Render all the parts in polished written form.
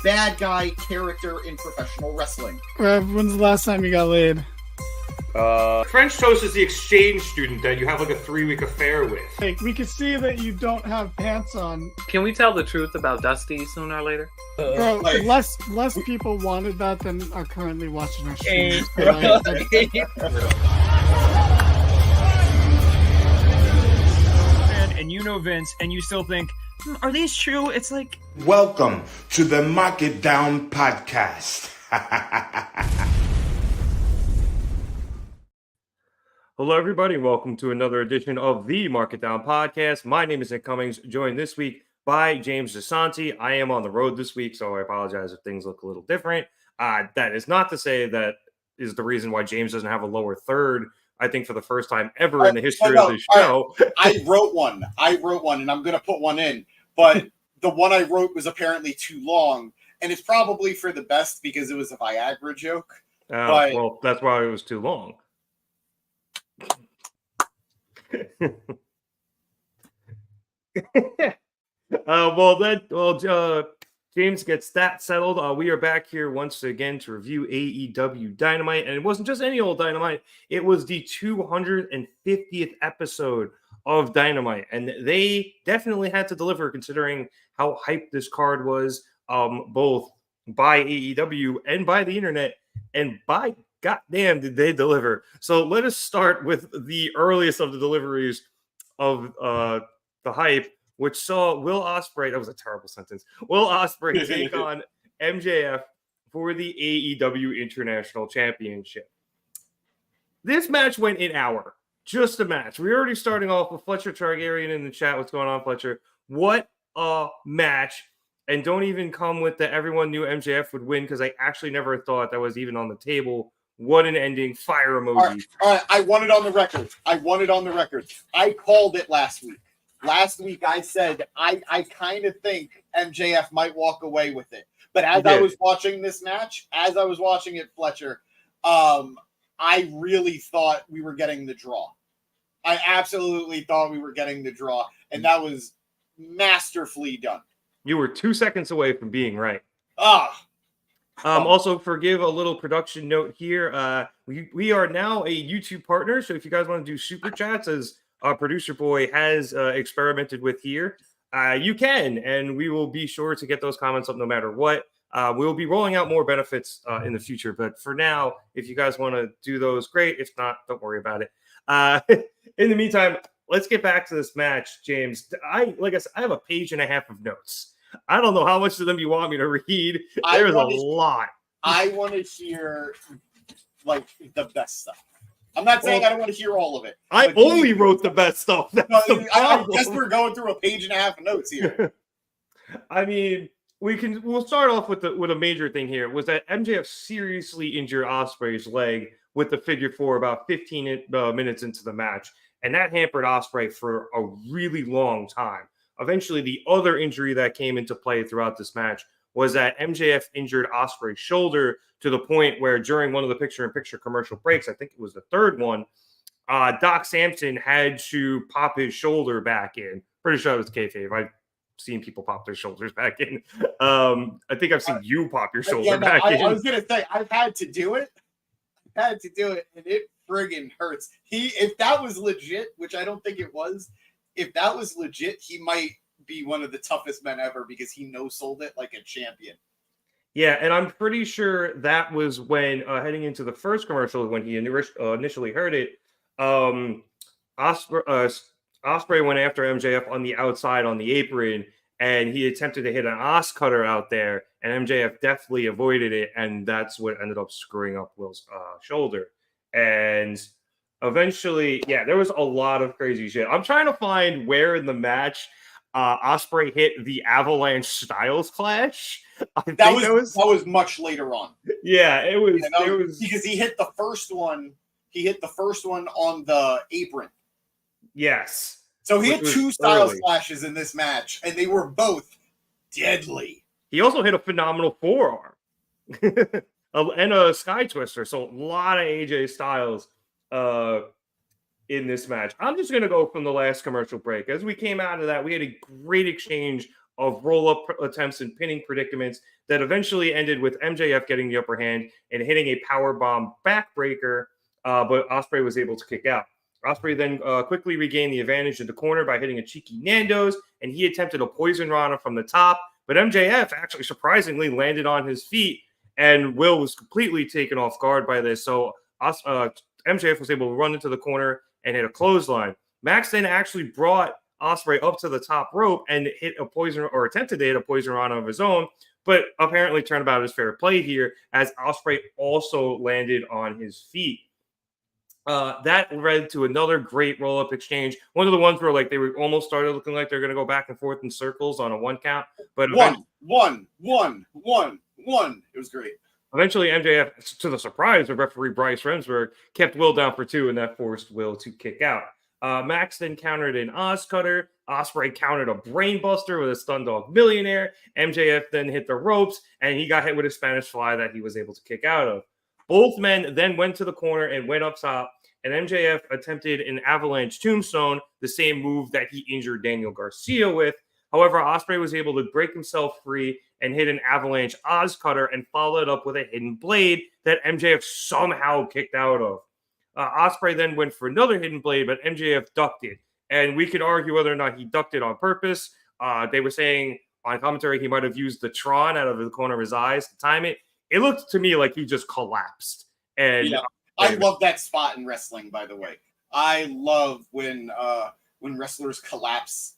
bad guy character in professional wrestling. When's the last time you got laid? French toast is the exchange student that you have like a 3-week affair with. Hey, we can see that you don't have pants on. Can we tell the truth about Dusty sooner or later? Bro, less people wanted that than are currently watching our streams. Right? And you know Vince, and you still think, are these true? It's like... Welcome to the Mark It Down podcast. Hello, everybody. Welcome to another edition of the Mark It Down podcast. My name is Nick Cummings, joined this week by James DeSanti. I am on the road this week, so I apologize if things look a little different. That is not to say that is the reason why James doesn't have a lower third. I think for the first time ever in the history of this show. I wrote one, and I'm going to put one in. But the one I wrote was apparently too long, and it's probably for the best because it was a Viagra joke. Well, that's why it was too long. James gets that settled. We are back here once again to review AEW Dynamite, and it wasn't just any old Dynamite. It was the 250th episode of Dynamite, and they definitely had to deliver considering how hyped this card was, both by AEW and by the internet, and by goddamn did they deliver. So let us start with the earliest of the deliveries of the hype, which saw Will Ospreay, that was a terrible sentence, Will Ospreay take on MJF for the AEW International Championship. This match went an hour. Just a match. We're already starting off with Fletcher Targaryen in the chat. What's going on, Fletcher? What a match. And don't even come with that everyone knew MJF would win, because I actually never thought that was even on the table. What an ending. Fire emoji. All right. I want it on the record. I called it last week. Last week I said I kind of think MJF might walk away with it. But as I was watching this match, as I was watching it, Fletcher, I really thought we were getting the draw. I absolutely thought we were getting the draw, and that was masterfully done. You were 2 seconds away from being right. Also, forgive a little production note here. We are now a YouTube partner, so if you guys want to do super chats, as our producer boy has experimented with here, you can, and we will be sure to get those comments up no matter what. We'll be rolling out more benefits in the future, but for now, if you guys want to do those, great. If not, don't worry about it. In the meantime, let's get back to this match, James. Like I said, I have a page and a half of notes. I don't know how much of them you want me to read. There's a lot. I want to hear like the best stuff. I'm not saying I don't want to hear all of it. I only wrote the best stuff. I guess we're going through a page and a half of notes here. I mean, we'll start off with a major thing here. Was that MJF seriously injured Ospreay's leg with the figure four about 15 minutes into the match, and that hampered Ospreay for a really long time. Eventually, the other injury that came into play throughout this match was that MJF injured Ospreay's shoulder to the point where during one of the picture-in-picture commercial breaks, I think it was the third one, Doc Samson had to pop his shoulder back in. Pretty sure it was kayfabe. I've seen people pop their shoulders back in. I think I've seen you pop your shoulder back in. I was going to say, I've had to do it. And it friggin' hurts. If that was legit, which I don't think it was, if that was legit, he might be one of the toughest men ever because he no-sold it like a champion. Yeah, and I'm pretty sure that was when, heading into the first commercial, when he initially heard it, Ospreay went after MJF on the outside on the apron, and he attempted to hit an Os cutter out there, and MJF definitely avoided it, and that's what ended up screwing up Will's shoulder. And eventually, there was a lot of crazy shit. I'm trying to find where in the match Ospreay hit the Avalanche Styles Clash. That was much later on. Yeah, it was because he hit the first one. He hit the first one on the apron. Yes. So he hit two Styles Clashes in this match, and they were both deadly. He also hit a phenomenal forearm and a Sky Twister. So a lot of AJ Styles in this match. I'm just going to go from the last commercial break. As we came out of that, we had a great exchange of roll-up attempts and pinning predicaments that eventually ended with MJF getting the upper hand and hitting a powerbomb backbreaker, but Ospreay was able to kick out. Ospreay then quickly regained the advantage in the corner by hitting a cheeky Nando's, and he attempted a poison rana from the top, but MJF actually surprisingly landed on his feet, and Will was completely taken off guard by this, so MJF was able to run into the corner and hit a clothesline. Max then actually brought Ospreay up to the top rope and hit a poison, or attempted to hit a poison rana of his own, but apparently turned about his fair play here as Ospreay also landed on his feet. That led to another great roll-up exchange. One of the ones where like they were almost started looking like they're going to go back and forth in circles on a 1 count, but one. It was great. Eventually, MJF, to the surprise of referee Bryce Remsburg, kept Will down for 2, and that forced Will to kick out. Max then countered an Oz Cutter. Ospreay countered a Brainbuster with a Stun Dog Millionaire. MJF then hit the ropes, and he got hit with a Spanish Fly that he was able to kick out of. Both men then went to the corner and went up top, and MJF attempted an Avalanche Tombstone, the same move that he injured Daniel Garcia with. However, Ospreay was able to break himself free and hit an Avalanche Oz Cutter and followed up with a Hidden Blade that MJF somehow kicked out of. Ospreay then went for another Hidden Blade, but MJF ducked it. And we could argue whether or not he ducked it on purpose. They were saying on commentary he might have used the Tron out of the corner of his eyes to time it. It looked to me like he just collapsed. And I love that spot in wrestling, by the way. I love when wrestlers collapse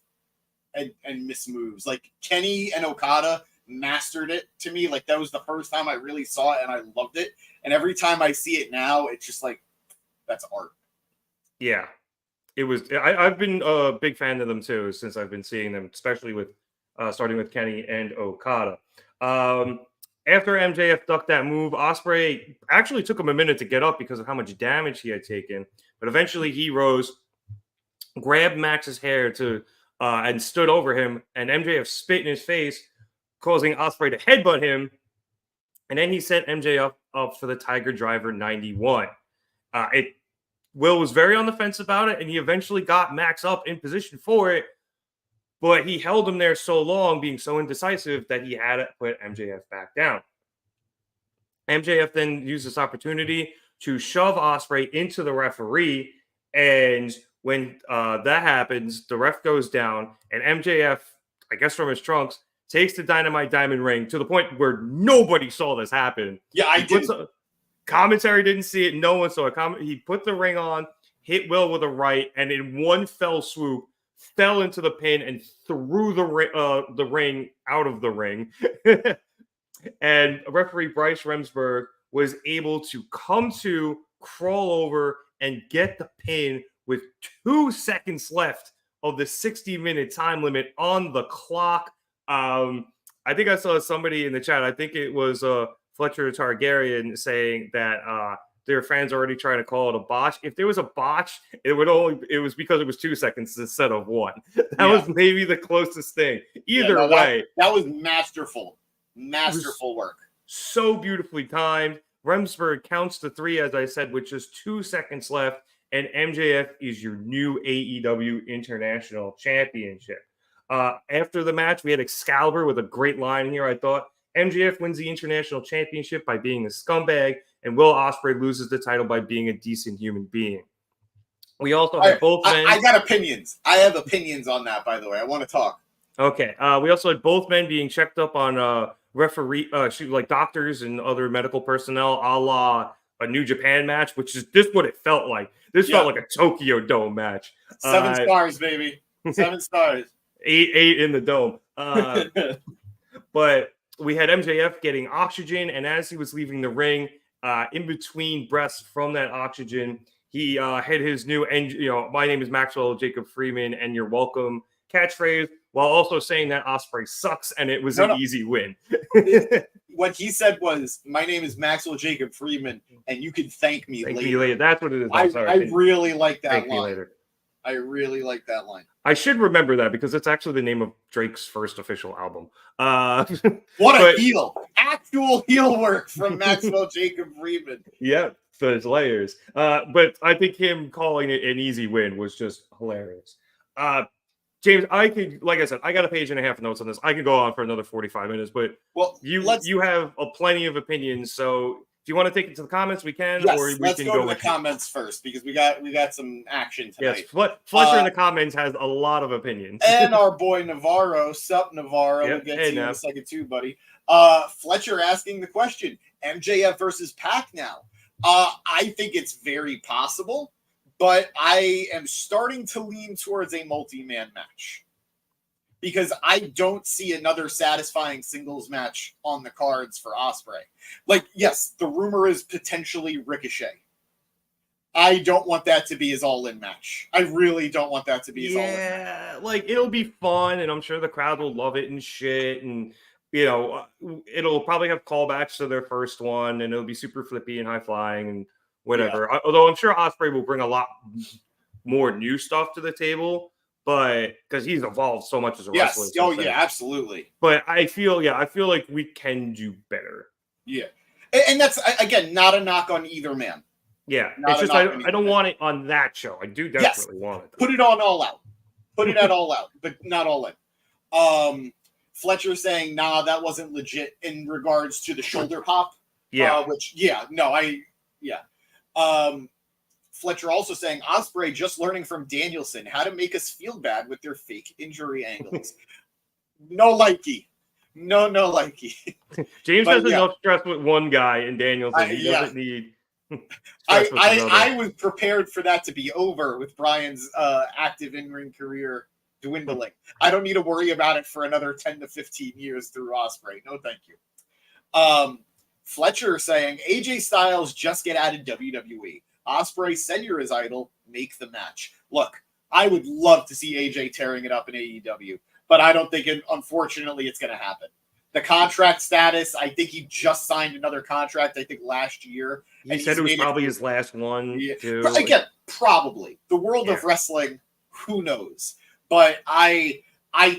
and miss moves. Like Kenny and Okada mastered it to me. Like that was the first time I really saw it, and I loved it. And every time I see it now, it's just like, that's art. Yeah. It was. I've been a big fan of them too since I've been seeing them, especially with starting with Kenny and Okada. After MJF ducked that move, Ospreay actually took him a minute to get up because of how much damage he had taken. But eventually he rose, grabbed Max's hair and stood over him, and MJF spit in his face, causing Ospreay to headbutt him. And then he set MJF up for the Tiger Driver 91. Will was very on the fence about it, and he eventually got Max up in position for it, but he held him there so long, being so indecisive, that he had to put MJF back down. MJF then used this opportunity to shove Ospreay into the referee, and when that happens, the ref goes down, and MJF, I guess from his trunks, takes the Dynamite Diamond Ring to the point where nobody saw this happen. Yeah, I did. Commentary didn't see it. No one saw it. He put the ring on, hit Will with a right, and in one fell swoop, fell into the pin and threw the ring out of the ring. And referee Bryce Remsburg was able to come to, crawl over, and get the pin with 2 seconds left of the 60-minute time limit on the clock. I think I saw somebody in the chat. I think it was Fletcher Targaryen saying that their fans are already trying to call it a botch. If there was a botch, it was because it was 2 seconds instead of 1. That was maybe the closest thing. Either way, that was masterful work. So beautifully timed. Remsburg counts to 3, as I said, with just 2 seconds left, and MJF is your new AEW International Championship. After the match, we had Excalibur with a great line here, I thought. MJF wins the International Championship by being a scumbag, and Will Ospreay loses the title by being a decent human being. We also had both men. I got opinions. I have opinions on that, by the way. I want to talk. Okay. We also had both men being checked up on like doctors and other medical personnel, a la a New Japan match, which is this what it felt like. This felt like a Tokyo Dome match. 7 stars, baby. 7 stars. 8 in the dome. But we had MJF getting oxygen, and as he was leaving the ring, in between breaths from that oxygen, he hit his new, my name is Maxwell Jacob Freeman, and you're welcome catchphrase, while also saying that Ospreay sucks, and it was an easy win. What he said was, my name is Maxwell Jacob Freeman, and you can thank me later. That's what it is. I really like that line. Later. I really like that line. I should remember that because it's actually the name of Drake's first official album. What a heel. Actual heel work from Maxwell Jacob Freeman. Yeah, there's layers. But I think him calling it an easy win was just hilarious. James, I could, like I said, I got a page and a half of notes on this. I could go on for another 45 minutes, but you have plenty of opinions. So if you want to take it to the comments, we can. Yes, or we let's can go to the with comments first because we got some action tonight. Yes, Fletcher in the comments has a lot of opinions. And our boy Navarro, sup Navarro, Yep. we'll get Hey, to you in a Nav. second too, buddy. Fletcher asking the question: MJF versus Pac now. I think it's very possible, but I am starting to lean towards a multi-man match because I don't see another satisfying singles match on the cards for Osprey. Like, yes, the rumor is potentially Ricochet. I don't want that to be his all-in match. I really don't want that to be his all-in match. Yeah, like it'll be fun, and I'm sure the crowd will love it and shit. And you know, it'll probably have callbacks to their first one, and it'll be super flippy and high flying and whatever. Yeah. Although I'm sure Osprey will bring a lot more new stuff to the table, but because he's evolved so much as a wrestler. Yes. Oh yeah, absolutely. But I feel like we can do better. Yeah, and that's again not a knock on either man. Yeah, it's just I don't want it on that show. I do desperately want it. Put it on All Out. Put it at All Out, but not All In. Fletcher saying, nah, that wasn't legit in regards to the shoulder pop. Yeah. Fletcher also saying, Osprey just learning from Danielson how to make us feel bad with their fake injury angles. No likey. No likey. James has enough stress with one guy in Danielson. He doesn't need... I was prepared for that to be over with Brian's active in-ring career dwindling. I don't need to worry about it for another 10 to 15 years through Osprey. No, thank you. Fletcher saying, AJ Styles just get out of WWE. Osprey said you're his idol. Make the match. Look, I would love to see AJ tearing it up in AEW, but I don't think unfortunately it's going to happen. The contract status, I think he just signed another contract, I think last year. He said it was probably his last one, too. Again, probably. The world of wrestling, who knows? But I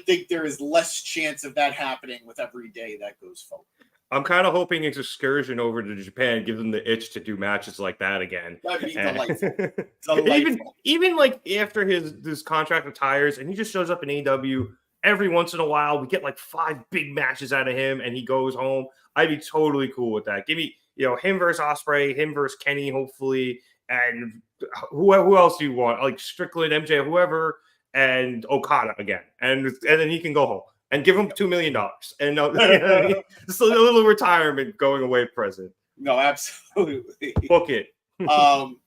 think there is less chance of that happening with every day that goes forward. I'm kind of hoping his excursion over to Japan gives him the itch to do matches like that again. That'd be delightful. Even like after his contract retires and he just shows up in AEW every once in a while, we get like 5 big matches out of him and he goes home. I'd be totally cool with that. Give me, him versus Osprey, him versus Kenny, hopefully, and who else do you want? Like Strickland, MJ, whoever, and Okada again, and then he can go home and give him $2 million and just a little retirement going away present. No, absolutely. Book it.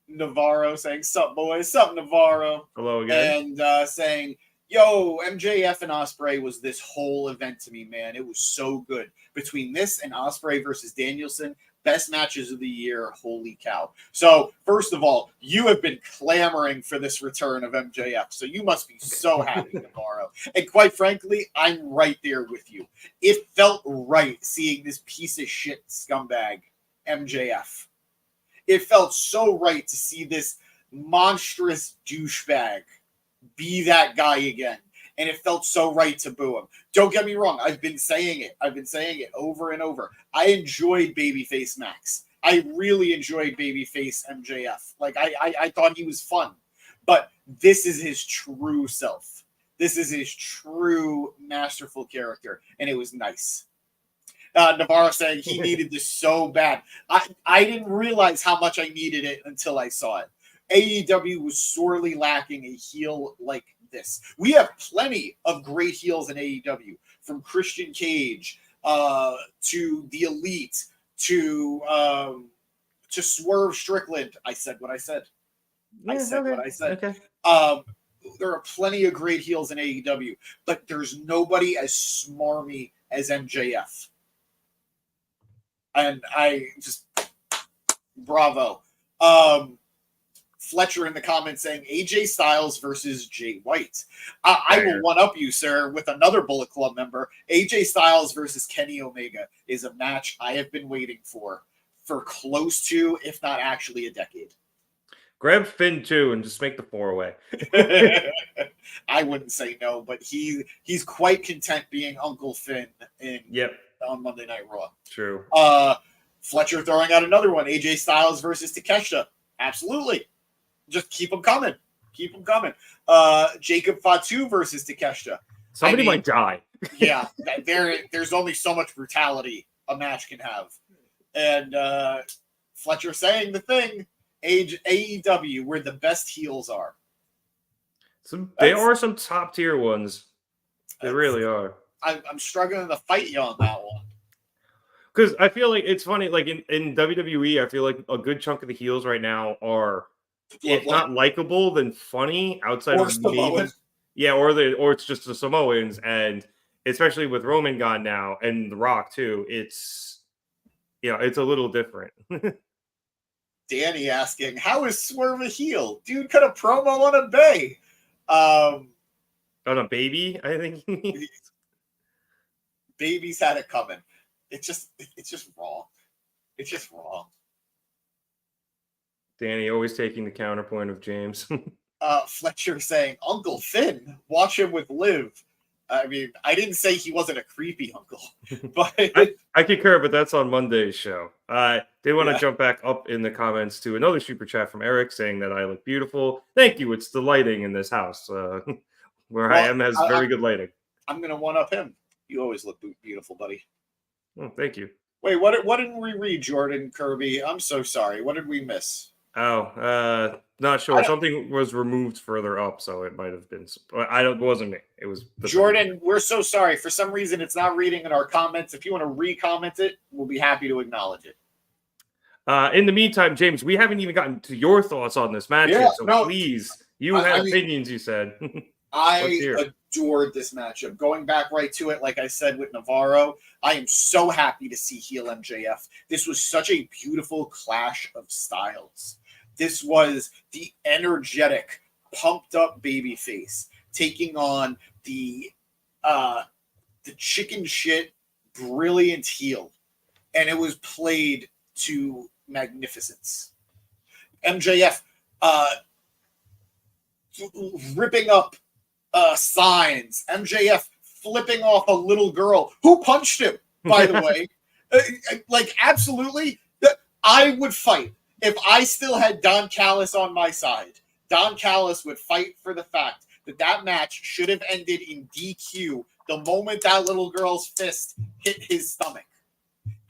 Navarro saying, "Sup, boys? Sup, Navarro?" Hello again. And saying, "Yo, MJF and Osprey was this whole event to me, man. It was so good. Between this and Osprey versus Danielson, best matches of the year. Holy cow." So, first of all, you have been clamoring for this return of MJF. So you must be so happy tomorrow. And quite frankly, I'm right there with you. It felt right seeing this piece of shit scumbag, MJF. It felt so right to see this monstrous douchebag be that guy again. And it felt so right to boo him. Don't get me wrong. I've been saying it over and over. I enjoyed Babyface Max. I really enjoyed Babyface MJF. Like, I thought he was fun. But this is his true self. This is his true masterful character. And it was nice. Navarro saying he needed this so bad. I didn't realize how much I needed it until I saw it. AEW was sorely lacking a heel like this. We have plenty of great heels in AEW, from Christian Cage to the Elite to Swerve Strickland. I said what I said. What I said. Okay. There are plenty of great heels in AEW, but there's nobody as smarmy as MJF. And I just bravo. Fletcher in the comments saying AJ Styles versus Jay White. I will one-up you, sir, with another Bullet Club member. AJ Styles versus Kenny Omega is a match I have been waiting for close to, if not actually, a decade. Grab Finn too and just make the 4-way. I wouldn't say no, but he's quite content being Uncle Finn on Monday Night Raw. True. Fletcher throwing out another one. AJ Styles versus Takeshita. Absolutely. Just keep them coming. Keep them coming. Jacob Fatu versus Takeshita. Somebody might die. Yeah, there's only so much brutality a match can have. And Fletcher saying the thing, AEW, where the best heels are. They are some top tier ones. They really are. I'm struggling to fight you on that one. Because I feel like it's funny, like in WWE, I feel like a good chunk of the heels right now are, if not likable, then funny outside of maybe, or it's just the Samoans, and especially with Roman gone now and The Rock too, it's it's a little different. Danny asking, how is Swerve a heel? Dude cut a promo on a Bay. On a baby, I think. Baby's had it coming. It's just wrong. It's just wrong. Danny always taking the counterpoint of James. Fletcher saying, Uncle Finn, watch him with Liv. I mean, I didn't say he wasn't a creepy uncle, but I concur, but that's on Monday's show. They want to jump back up in the comments to another super chat from Eric saying that I look beautiful. Thank you. It's the lighting in this house where I am has very good lighting. I'm going to one-up him. You always look beautiful, buddy. Oh, thank you. Wait, what didn't we read, Jordan Kirby? I'm so sorry. What did we miss? Oh, not sure. Something was removed further up, so it might have been. It wasn't me. It was Jordan. We're so sorry. For some reason, it's not reading in our comments. If you want to re-comment it, we'll be happy to acknowledge it. In the meantime, James, we haven't even gotten to your thoughts on this match yet, so please, you have opinions. You said. I adored this matchup. Going back right to it, like I said with Navarro, I am so happy to see heel MJF. This was such a beautiful clash of styles. This was the energetic, pumped up babyface taking on the chicken shit, brilliant heel. And it was played to magnificence. MJF ripping up signs. MJF flipping off a little girl who punched him, by the way. Absolutely. I would fight. If I still had Don Callis on my side, Don Callis would fight for the fact that match should have ended in DQ the moment that little girl's fist hit his stomach.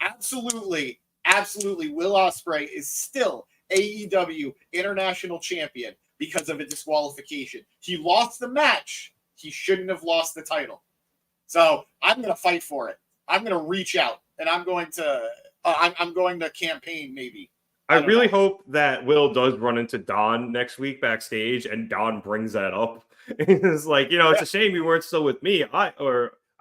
Absolutely, Will Ospreay is still AEW International Champion because of a disqualification. He lost the match. He shouldn't have lost the title. So I'm going to fight for it. I'm going to reach out, and I'm going to campaign maybe. I really hope that Will does run into Don next week backstage, and Don brings that up. It's like, it's a shame you weren't still with me. I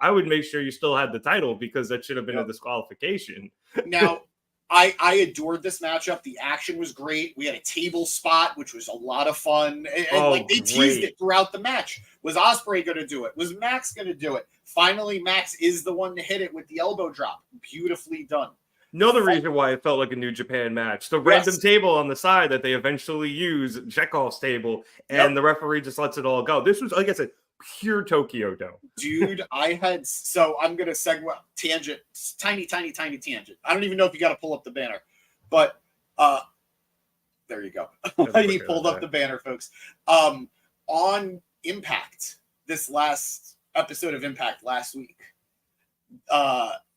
would make sure you still had the title because that should have been a disqualification. Now, I adored this matchup. The action was great. We had a table spot, which was a lot of fun. And they teased it throughout the match. Was Ospreay going to do it? Was Max going to do it? Finally, Max is the one to hit it with the elbow drop. Beautifully done. Another reason why it felt like a New Japan match. The random table on the side that they eventually use, Chekhov's table, and the referee just lets it all go. This was, like I said, pure Tokyo Dome. Dude, I'm going to segue, tangent, tiny tangent. I don't even know if you got to pull up the banner, but there you go. He pulled up the banner, folks. On Impact, this last episode of Impact last week,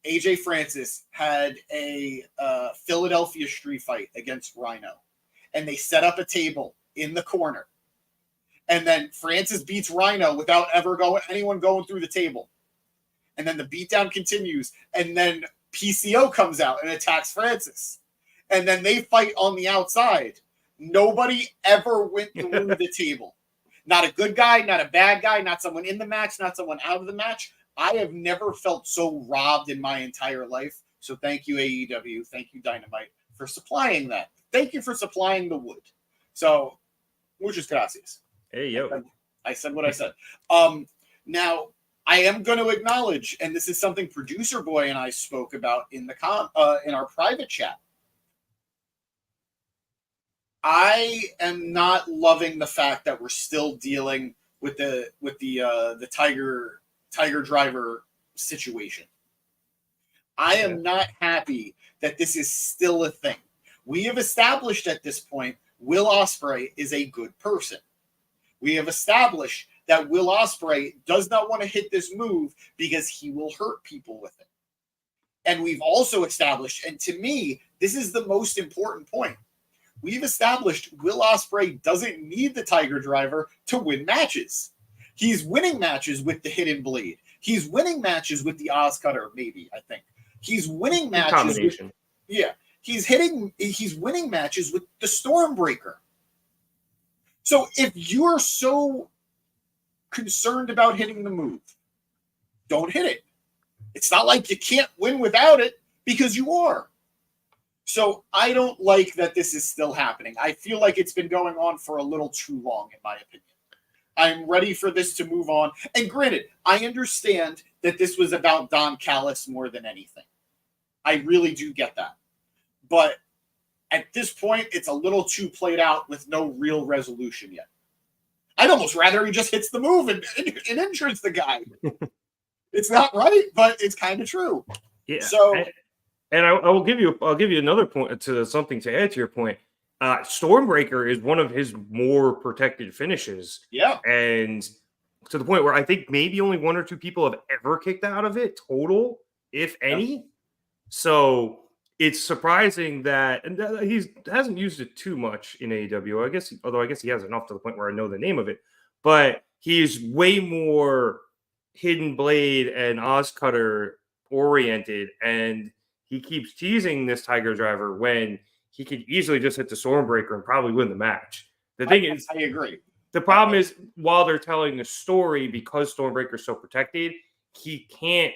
AJ Francis had a Philadelphia street fight against Rhino, and they set up a table in the corner. And then Francis beats Rhino without anyone going through the table. And then the beatdown continues, and then PCO comes out and attacks Francis. And then they fight on the outside. Nobody ever went through the table. Not a good guy, not a bad guy, not someone in the match, not someone out of the match. I have never felt so robbed in my entire life. So thank you, AEW. Thank you, Dynamite, for supplying that. Thank you for supplying the wood. So, muchas gracias. Hey, yo. I said what I said. Now, I am going to acknowledge, and this is something Producer Boy and I spoke about in our private chat. I am not loving the fact that we're still dealing with the Tiger Driver situation. I am not happy that this is still a thing. We have established at this point Will Ospreay is a good person. We have established that Will Ospreay does not want to hit this move because he will hurt people with it. And we've also established, and to me, this is the most important point. We've established Will Ospreay doesn't need the Tiger Driver to win matches. He's winning matches with the Hidden Blade. He's winning matches with the Oz Cutter, maybe, I think. He's winning matches with, he's winning matches with the Stormbreaker. So if you're so concerned about hitting the move, don't hit it. It's not like you can't win without it, because you are. So I don't like that this is still happening. I feel like it's been going on for a little too long, in my opinion. I'm ready for this to move on. And granted, I understand that this was about Don Callis more than anything. I really do get that. But at this point, it's a little too played out with no real resolution yet. I'd almost rather he just hits the move and injures the guy. It's not right, but it's kind of true. Yeah. So, and I'll give you another point to something to add to your point. Stormbreaker is one of his more protected finishes. Yeah. And to the point where I think maybe only one or two people have ever kicked out of it total, if any. Yeah. So it's surprising that, and he hasn't used it too much in AEW. I guess he has enough to the point where I know the name of it, but he's way more Hidden Blade and Oz Cutter oriented, and he keeps teasing this Tiger Driver when he could easily just hit the Stormbreaker and probably win the match. The thing is, I agree. The problem is, while they're telling the story, because Stormbreaker is so protected, he can't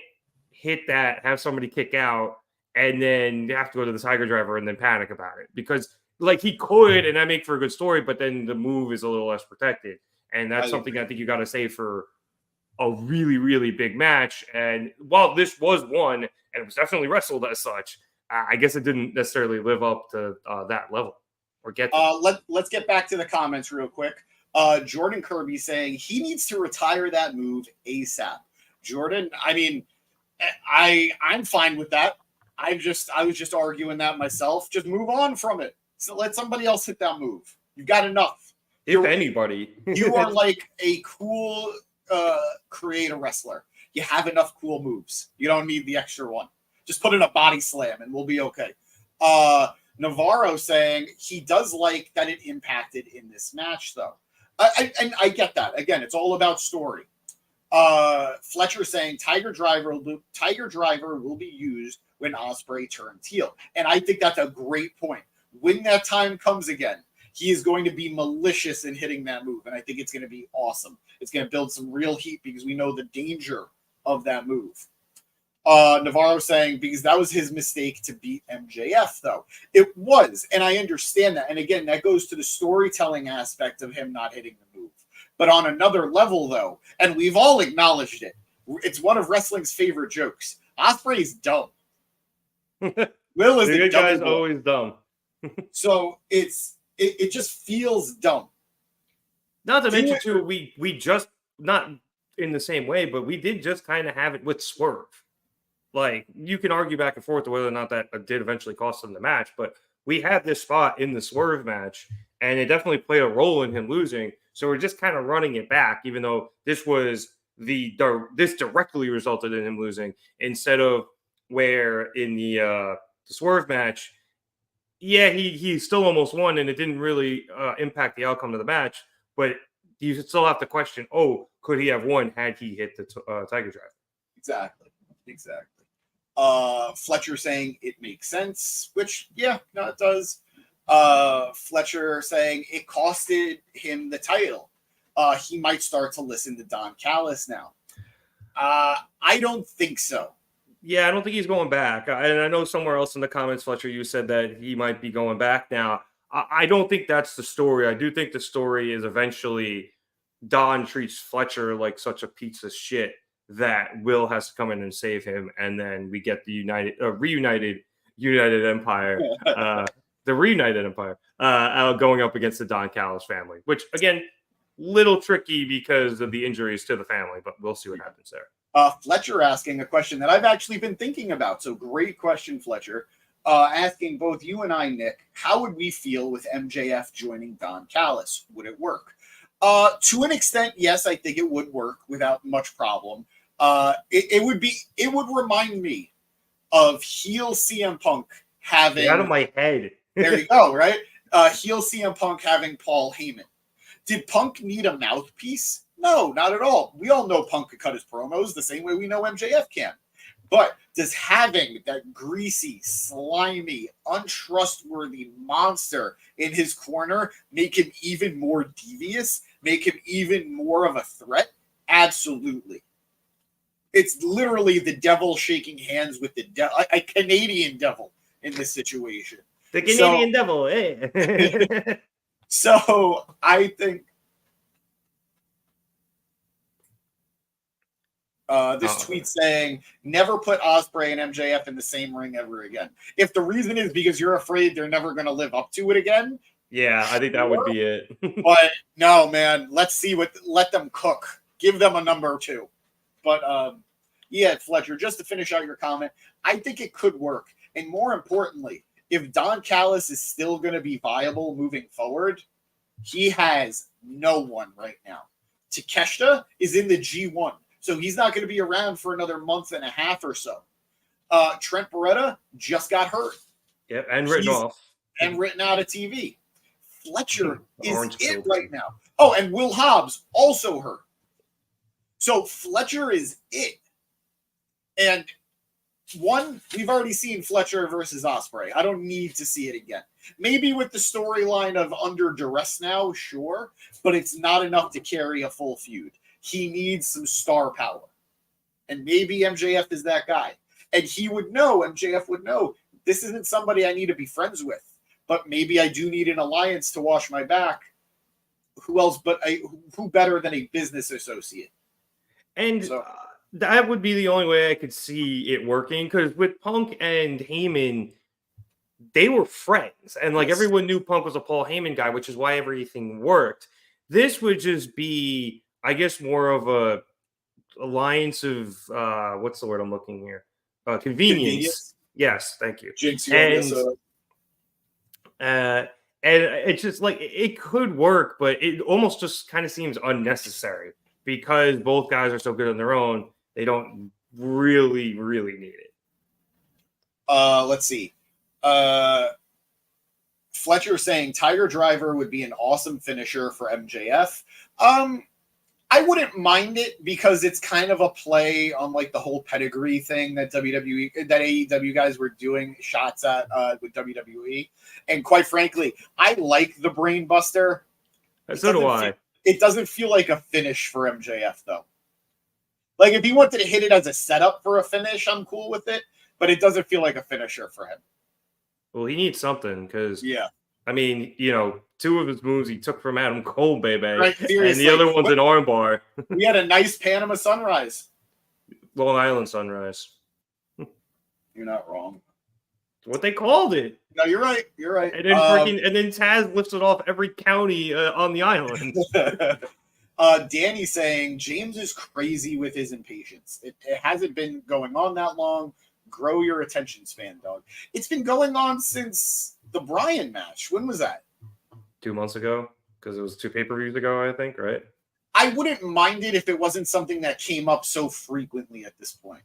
hit that, have somebody kick out, and then you have to go to the Tiger Driver and then panic about it. Because, like, he could, and that make for a good story, but then the move is a little less protected. And that's something I think you got to say for a really, really big match. And while this was one, and it was definitely wrestled as such, I guess it didn't necessarily live up to that level or get there. Let's get back to the comments real quick. Jordan Kirby saying he needs to retire that move ASAP. Jordan, I mean, I'm fine with that. I was just arguing that myself. Just move on from it. So let somebody else hit that move. You've got enough. If anybody. You are like a cool creator wrestler. You have enough cool moves. You don't need the extra one. Just put in a body slam and we'll be okay. Navarro saying he does like that it impacted in this match, though. I get that. Again, it's all about story. Fletcher saying Tiger Driver will be used when Ospreay turns heel. And I think that's a great point. When that time comes again, he is going to be malicious in hitting that move. And I think it's going to be awesome. It's going to build some real heat because we know the danger of that move. Navarro saying, because that was his mistake to beat MJF, though. It was, and I understand that. And again, that goes to the storytelling aspect of him not hitting the move. But on another level, though, and we've all acknowledged it, it's one of wrestling's favorite jokes. Ospreay's dumb. Will is the guy's always dumb. So it just feels dumb. Not to mention, too, we just, not in the same way, but we did just kind of have it with Swerve. Like, you can argue back and forth whether or not that did eventually cost them the match, but we had this spot in the Swerve match, and it definitely played a role in him losing. So we're just kind of running it back, even though this was this directly resulted in him losing, instead of where in the Swerve match, yeah, he still almost won, and it didn't really impact the outcome of the match. But you still have to question, could he have won had he hit the Tiger Drive? Exactly. Fletcher saying it makes sense, which, yeah, no, it does. Fletcher saying it costed him the title. He might start to listen to Don Callis now. I don't think so. Yeah, I don't think he's going back. And I know somewhere else in the comments, Fletcher, you said that he might be going back now. I don't think that's the story. I do think the story is eventually Don treats Fletcher like such a piece of shit that Will has to come in and save him, and then we get the reunited Empire, the reunited Empire, going up against the Don Callis family, which, again, little tricky because of the injuries to the family, but we'll see what happens there. Fletcher asking a question that I've actually been thinking about, so great question, Fletcher. Asking both you and I, Nick, how would we feel with MJF joining Don Callis? Would it work? To an extent, yes, I think it would work without much problem. It would remind me of heel CM Punk having. Get out of my head. There you go, right? Heel CM Punk having Paul Heyman. Did Punk need a mouthpiece? No, not at all. We all know Punk could cut his promos the same way we know MJF can. But does having that greasy, slimy, untrustworthy monster in his corner make him even more devious? Make him even more of a threat? Absolutely. It's literally the devil shaking hands with the devil, a Canadian devil in this situation. The Canadian devil, eh? So I think this tweet saying, never put Ospreay and MJF in the same ring ever again. If the reason is because you're afraid they're never going to live up to it again. Yeah, I think that would be it. But no, man, let them cook. Give them a number 2. But yeah, Fletcher, just to finish out your comment, I think it could work. And more importantly, if Don Callis is still going to be viable moving forward, he has no one right now. Takeshita is in the G1, so he's not going to be around for another month and a half or so. Trent Beretta just got hurt. Yep, and written off. And written out of TV. Fletcher is Orange it filter. right now. Oh, and Will Hobbs also hurt. So Fletcher is it. And one, we've already seen Fletcher versus Ospreay. I don't need to see it again. Maybe with the storyline of under duress now, sure, but it's not enough to carry a full feud. He needs some star power. And maybe MJF is that guy. And he would know, MJF would know, this isn't somebody I need to be friends with, but maybe I do need an alliance to wash my back. Who else who better than a business associate? And that would be the only way I could see it working, because with Punk and Heyman, they were friends. And like everyone knew Punk was a Paul Heyman guy, which is why everything worked. This would just be, I guess, more of a alliance of what's the word I'm looking here? Convenience. Yes, thank you. Jinx, and it's just like it could work, but it almost just kind of seems unnecessary because both guys are so good on their own. They don't really need it. Let's see. Fletcher saying Tiger Driver would be an awesome finisher for MJF. I wouldn't mind it because it's kind of a play on like the whole pedigree thing that AEW guys were doing shots at with WWE. And quite frankly, I like the Brain Buster. So do I. It doesn't feel like a finish for MJF though. Like if he wanted to hit it as a setup for a finish, I'm cool with it. But it doesn't feel like a finisher for him. Well, he needs something because, yeah. I mean, you know, 2 of his moves he took from Adam Cole, baby. Right, and the other one's an armbar. We had a nice Panama Sunrise. Long Island Sunrise. You're not wrong. What they called it. No, you're right. You're right. And then and then Taz lifted off every county on the island. Danny saying James is crazy with his impatience. It hasn't been going on that long. Grow your attention span, dog. It's been going on since the Bryan match. When was that? 2 months ago, because it was 2 pay-per-views ago, I think, right? I wouldn't mind it if it wasn't something that came up so frequently at this point.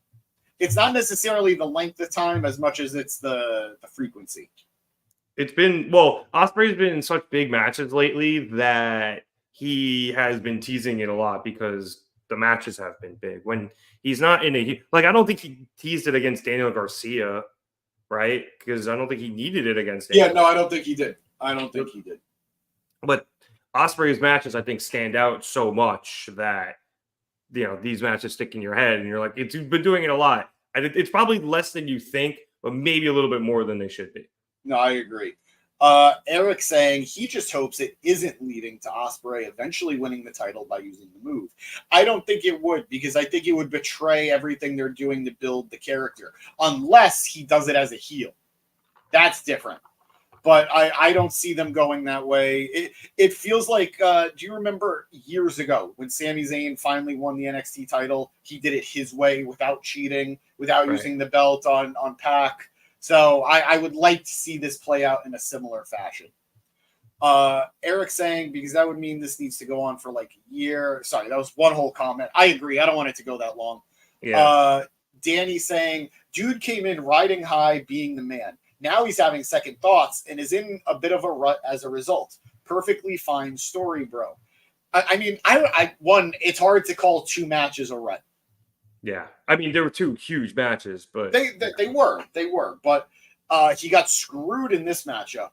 It's not necessarily the length of time as much as it's the frequency. It's been, well, Osprey's been in such big matches lately that he has been teasing it a lot because the matches have been big. When he's not in a, like, I don't think he teased it against Daniel Garcia, right? Because I don't think he needed it against Daniel. Yeah, no, I don't think he did. But Osprey's matches, I think, stand out so much that, you know, these matches stick in your head and you're like, it's been doing it a lot. And it's probably less than you think, but maybe a little bit more than they should be. No, I agree. Eric saying he just hopes it isn't leading to Ospreay eventually winning the title by using the move. I don't think it would, because I think it would betray everything they're doing to build the character, unless he does it as a heel. That's different. But I don't see them going that way. It feels like, do you remember years ago when Sami Zayn finally won the NXT title? He did it his way without cheating, without using the belt on Pac. So I would like to see this play out in a similar fashion. Eric saying, because that would mean this needs to go on for like a year. Sorry, that was one whole comment. I agree. I don't want it to go that long. Yeah. Danny saying, dude came in riding high, being the man. Now he's having second thoughts and is in a bit of a rut as a result. Perfectly fine story, bro. I mean, it's hard to call 2 matches a rut. Yeah. I mean, there were 2 huge matches, but they were. But he got screwed in this matchup.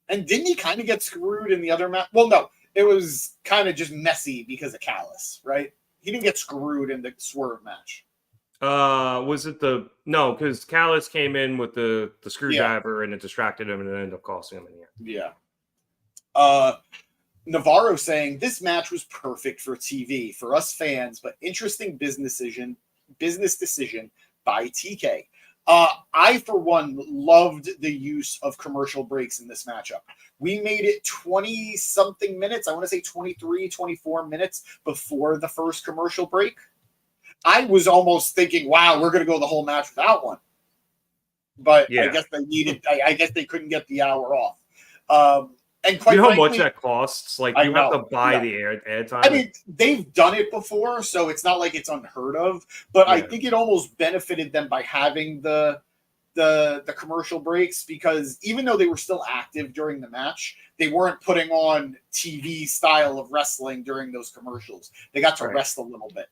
And didn't he kind of get screwed in the other match? Well, no, it was kind of just messy because of Callis, right? He didn't get screwed in the Swerve match. Was it because Callis came in with the screwdriver and it distracted him and it ended up costing him in the end. Yeah. Navarro saying this match was perfect for TV for us fans, but interesting business decision by TK. I, for one, loved the use of commercial breaks in this matchup. We made it 20-something minutes. I want to say 23, 24 minutes before the first commercial break. I was almost thinking, wow, we're going to go the whole match without one. But yeah. I guess they couldn't get the hour off. And quite frankly, how much that costs? Like, you have to buy the air time. I mean, they've done it before, so it's not like it's unheard of. But I think it almost benefited them by having the commercial breaks, because even though they were still active during the match, they weren't putting on TV style of wrestling during those commercials. They got to rest a little bit.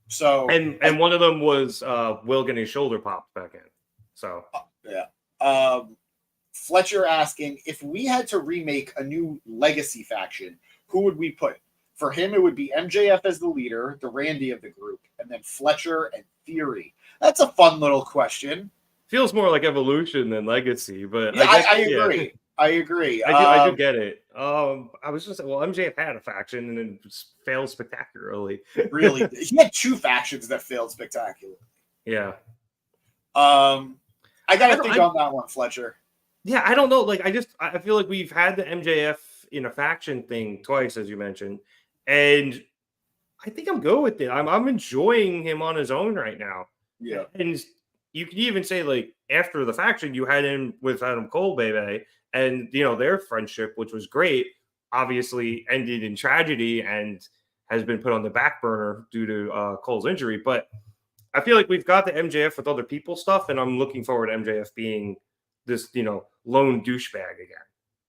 So and one of them was Will getting his shoulder popped back in. So Fletcher asking, if we had to remake a new legacy faction, who would we put? For him, it would be MJF as the leader, the Randy of the group, and then Fletcher and Theory. That's a fun little question. Feels more like Evolution than Legacy, but yeah, I agree. Yeah. I agree. I do get it. I was just saying, well, MJF had a faction and then failed spectacularly. Really, he had 2 factions that failed spectacularly. Yeah. I gotta think on that one, Fletcher. Yeah, I don't know. Like, I feel like we've had the MJF in a faction thing twice, as you mentioned, and I think I'm good with it. I'm enjoying him on his own right now. Yeah, and you can even say, like, after the faction, you had him with Adam Cole, baby, and their friendship, which was great, obviously ended in tragedy and has been put on the back burner due to Cole's injury. But I feel like we've got the MJF with other people stuff, and I'm looking forward to MJF being this, lone douchebag again.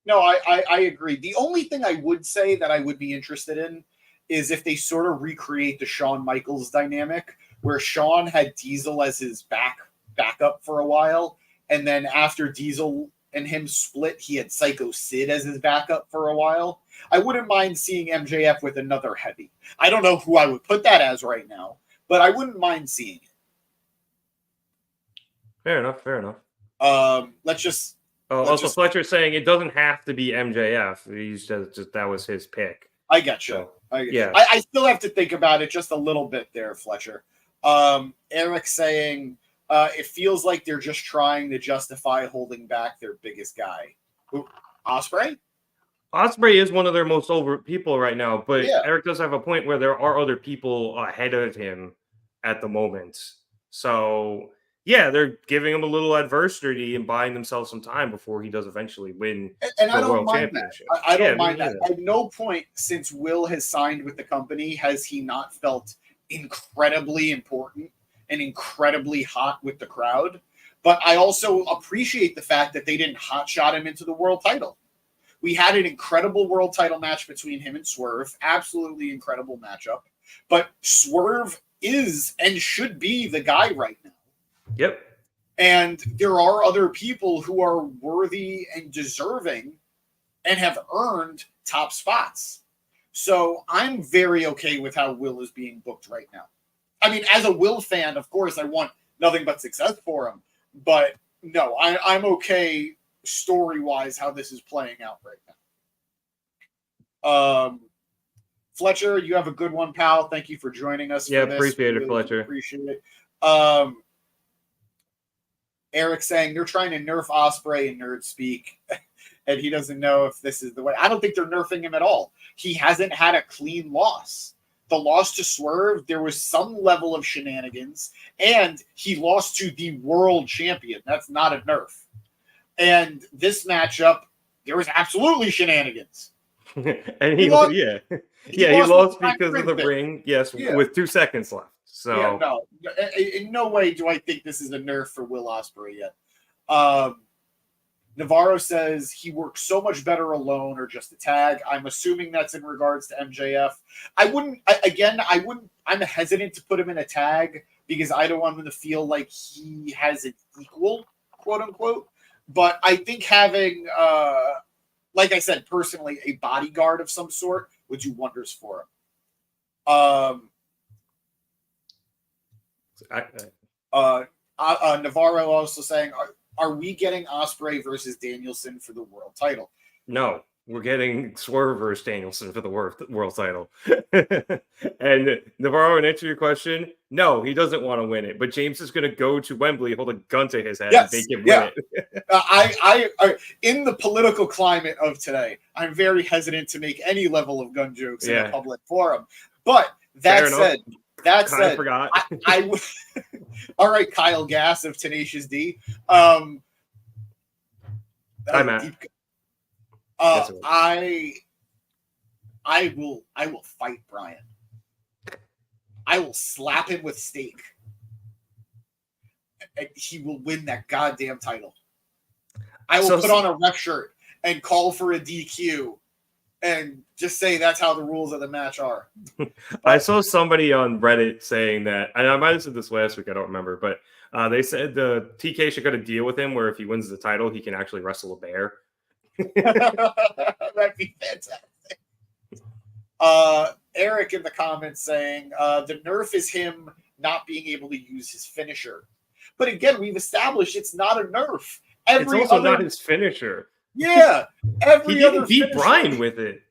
No, I agree. The only thing I would say that I would be interested in is if they sort of recreate the Shawn Michaels dynamic, where Shawn had Diesel as his backup for a while, and then after Diesel and him split, he had Psycho Sid as his backup for a while. I wouldn't mind seeing MJF with another heavy. I don't know who I would put that as right now, but I wouldn't mind seeing it. Fair enough. Let's just. Also, Fletcher's saying it doesn't have to be MJF. He's just that was his pick. I get you. I still have to think about it just a little bit there, Fletcher. Eric saying it feels like they're just trying to justify holding back their biggest guy. Who? Ospreay? Ospreay is one of their most over people right now, but Eric does have a point where there are other people ahead of him at the moment. So. Yeah, they're giving him a little adversity and buying themselves some time before he does eventually win the World Championship. I don't mind that. At no point since Will has signed with the company has he not felt incredibly important and incredibly hot with the crowd. But I also appreciate the fact that they didn't hotshot him into the world title. We had an incredible world title match between him and Swerve. Absolutely incredible matchup. But Swerve is and should be the guy right now. Yep. And there are other people who are worthy and deserving and have earned top spots. So I'm very okay with how Will is being booked right now. I mean, as a Will fan, of course, I want nothing but success for him. But no, I'm okay story-wise how this is playing out right now. Fletcher, you have a good one, pal. Thank you for joining us. Yeah, for this. Appreciate it, Fletcher. Appreciate it. Eric saying they're trying to nerf Ospreay in nerd speak, and he doesn't know if this is the way. I don't think they're nerfing him at all. He hasn't had a clean loss. The loss to Swerve, there was some level of shenanigans, and he lost to the world champion. That's not a nerf. And this matchup, there was absolutely shenanigans. And he lost- yeah. he Yeah, he lost lost with because of the bit. ring, yes, Yeah. with 2 seconds left. So Yeah, no, in no way do I think this is a nerf for Will Ospreay yet. Navarro says he works so much better alone or just a tag. I'm assuming that's in regards to MJF. I'm hesitant to put him in a tag because I don't want him to feel like he has an equal, quote unquote. But I think having, like I said, personally, a bodyguard of some sort would do wonders for him. Navarro also saying, are we getting Ospreay versus Danielson for the world title? no, we're getting Swerve versus Danielson for the world title. And Navarro, in answer to your question, no, he doesn't want to win it. But James is going to go to Wembley, hold a gun to his head, and make him win it. I in the political climate of today, I'm very hesitant to make any level of gun jokes in a public forum. But that said, I forgot. I would. All right, Kyle Gass of Tenacious D. Hi, Matt. I will fight Brian. I will slap him with steak. And he will win that goddamn title. I will put on a ref shirt and call for a DQ and just say that's how the rules of the match are. I saw somebody on Reddit saying that, and I might have said this last week, I don't remember, but they said the TK should get a deal with him where if he wins the title, he can actually wrestle a bear. That'd be fantastic. Eric in the comments saying the nerf is him not being able to use his finisher. But again, we've established it's not a nerf. It's also not his finisher. Yeah. He didn't beat Brian with it.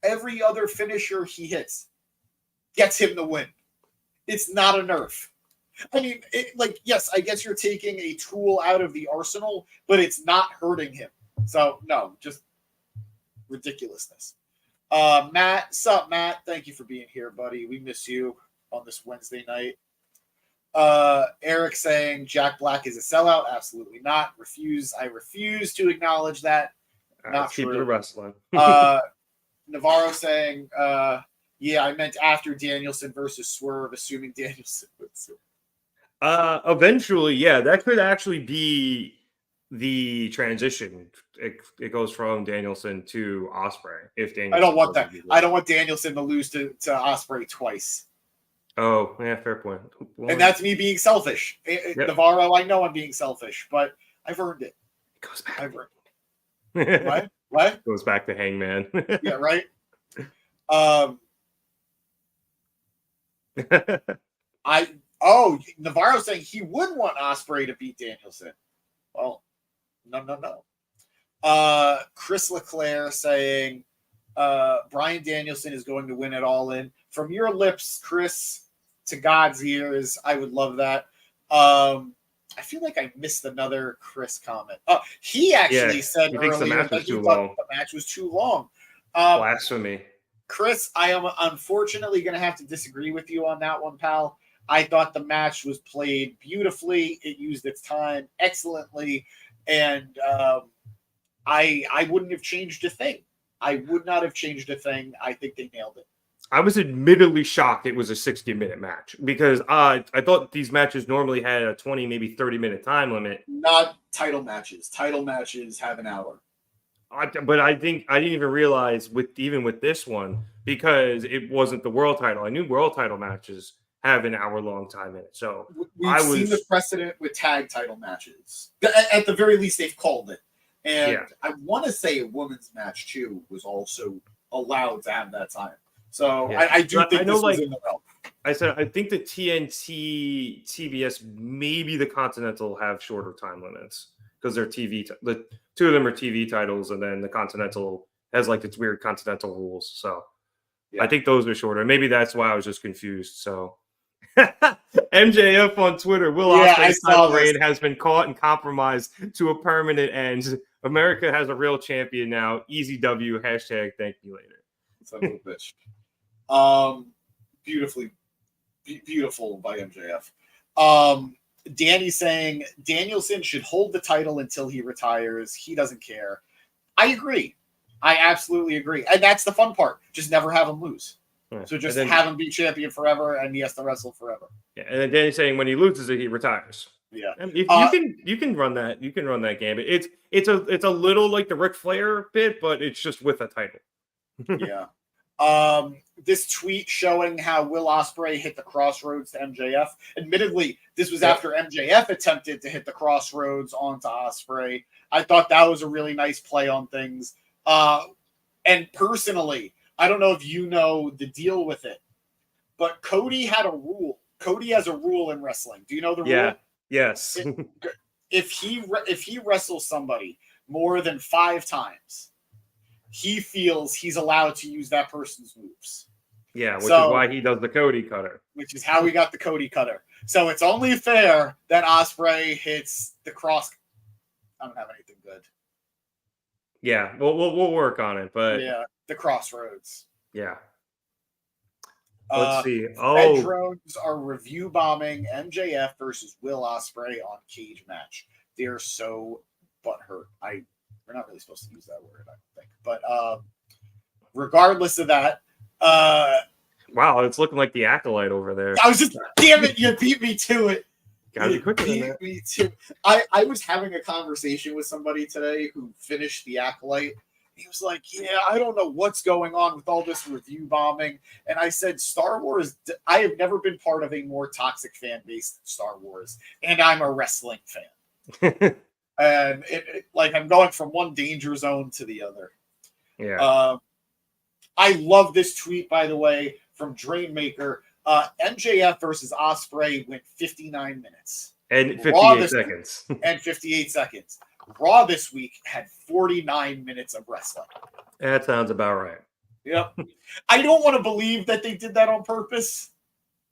Every other finisher he hits gets him the win. It's not a nerf. I mean, yes, I guess you're taking a tool out of the arsenal, but it's not hurting him. So, no, just ridiculousness. Matt, sup, Matt? Thank you for being here, buddy. We miss you on this Wednesday night. Eric saying Jack Black is a sellout. Absolutely not. I refuse to acknowledge that. Not keep it wrestling. Navarro saying, yeah, I meant after Danielson versus Swerve, assuming Danielson would Swerve. Eventually, yeah, that could actually be the transition. It goes from Danielson to Osprey. If Danielson, I don't want that. I don't want Danielson to lose to Osprey twice. Oh, yeah, fair point. Well, and that's me being selfish. Yep. Navarro, I know I'm being selfish, but I've earned it. It goes back. I've earned it. What? Goes back to Hangman. Yeah, right. Navarro saying he would want Osprey to beat Danielson. Well, no. Chris LeClaire saying Bryan Danielson is going to win it all in. From your lips, Chris, to God's ears, I would love that. I feel like I missed another Chris comment. Oh, he actually said earlier the match that was he too thought long. the match was too long. Blasphemy. Chris, I am unfortunately going to have to disagree with you on that one, pal. I thought the match was played beautifully. It used its time excellently. And I wouldn't have changed a thing. I would not have changed a thing. I think they nailed it. I was admittedly shocked it was a 60-minute match because I thought these matches normally had a 20, maybe 30-minute time limit. Not title matches. Title matches have an hour. But I think I didn't even realize with this one because it wasn't the world title. I knew world title matches have an hour-long time in it. So we've seen the precedent with tag title matches. At the very least, they've called it. And I want to say a women's match too was also allowed to have that time. So I do think this was in the realm. I said I think the TNT, TBS, maybe the Continental have shorter time limits because they're TV. The two of them are TV titles, and then the Continental has like its weird Continental rules. So I think those are shorter. Maybe that's why I was just confused. So MJF on Twitter, Will Ospreay's title reign has been caught and compromised to a permanent end. America has a real champion now. Easy W. # thank you later. Son of a bitch. Beautiful by MJF. Danny's saying Danielson should hold the title until he retires. He doesn't care. I agree. I absolutely agree. And that's the fun part. Just never have him lose. Yeah. So just have him be champion forever, and he has to wrestle forever. Yeah, and then Danny's saying when he loses it, he retires. Yeah, and if you can run that. You can run that gambit. It's a little like the Ric Flair bit, but it's just with a title. Yeah. This tweet showing how Will Ospreay hit the crossroads to MJF. Admittedly, this was after MJF attempted to hit the crossroads onto Ospreay. I thought that was a really nice play on things. And personally, I don't know if you know the deal with it, but Cody had a rule. Cody has a rule in wrestling. Do you know the rule? Yes. If he wrestles somebody more than 5 times, he feels he's allowed to use that person's moves. Yeah, which is why he does the Cody cutter. Which is how we got the Cody cutter. So it's only fair that Ospreay hits the cross. I don't have anything good. Yeah, we'll work on it, but yeah, the crossroads. Yeah. Let's see. Red Drones are review bombing MJF versus Will Ospreay on Cage Match. They're so butthurt. We're not really supposed to use that word, I don't think. But regardless of that, wow, it's looking like the Acolyte over there. I was just, damn it, you beat me to it. Gotta be quicker than that. Me too. I was having a conversation with somebody today who finished the Acolyte. He was like, yeah, I don't know what's going on with all this review bombing. And I said, Star Wars, I have never been part of a more toxic fan base than Star Wars. And I'm a wrestling fan. And like I'm going from one danger zone to the other. Yeah. I love this tweet, by the way, from Drainmaker. MJF versus Ospreay went 59 minutes. And 58 seconds. And 58 seconds. Raw this week had 49 minutes of wrestling. That sounds about right. Yep. I don't want to believe that they did that on purpose,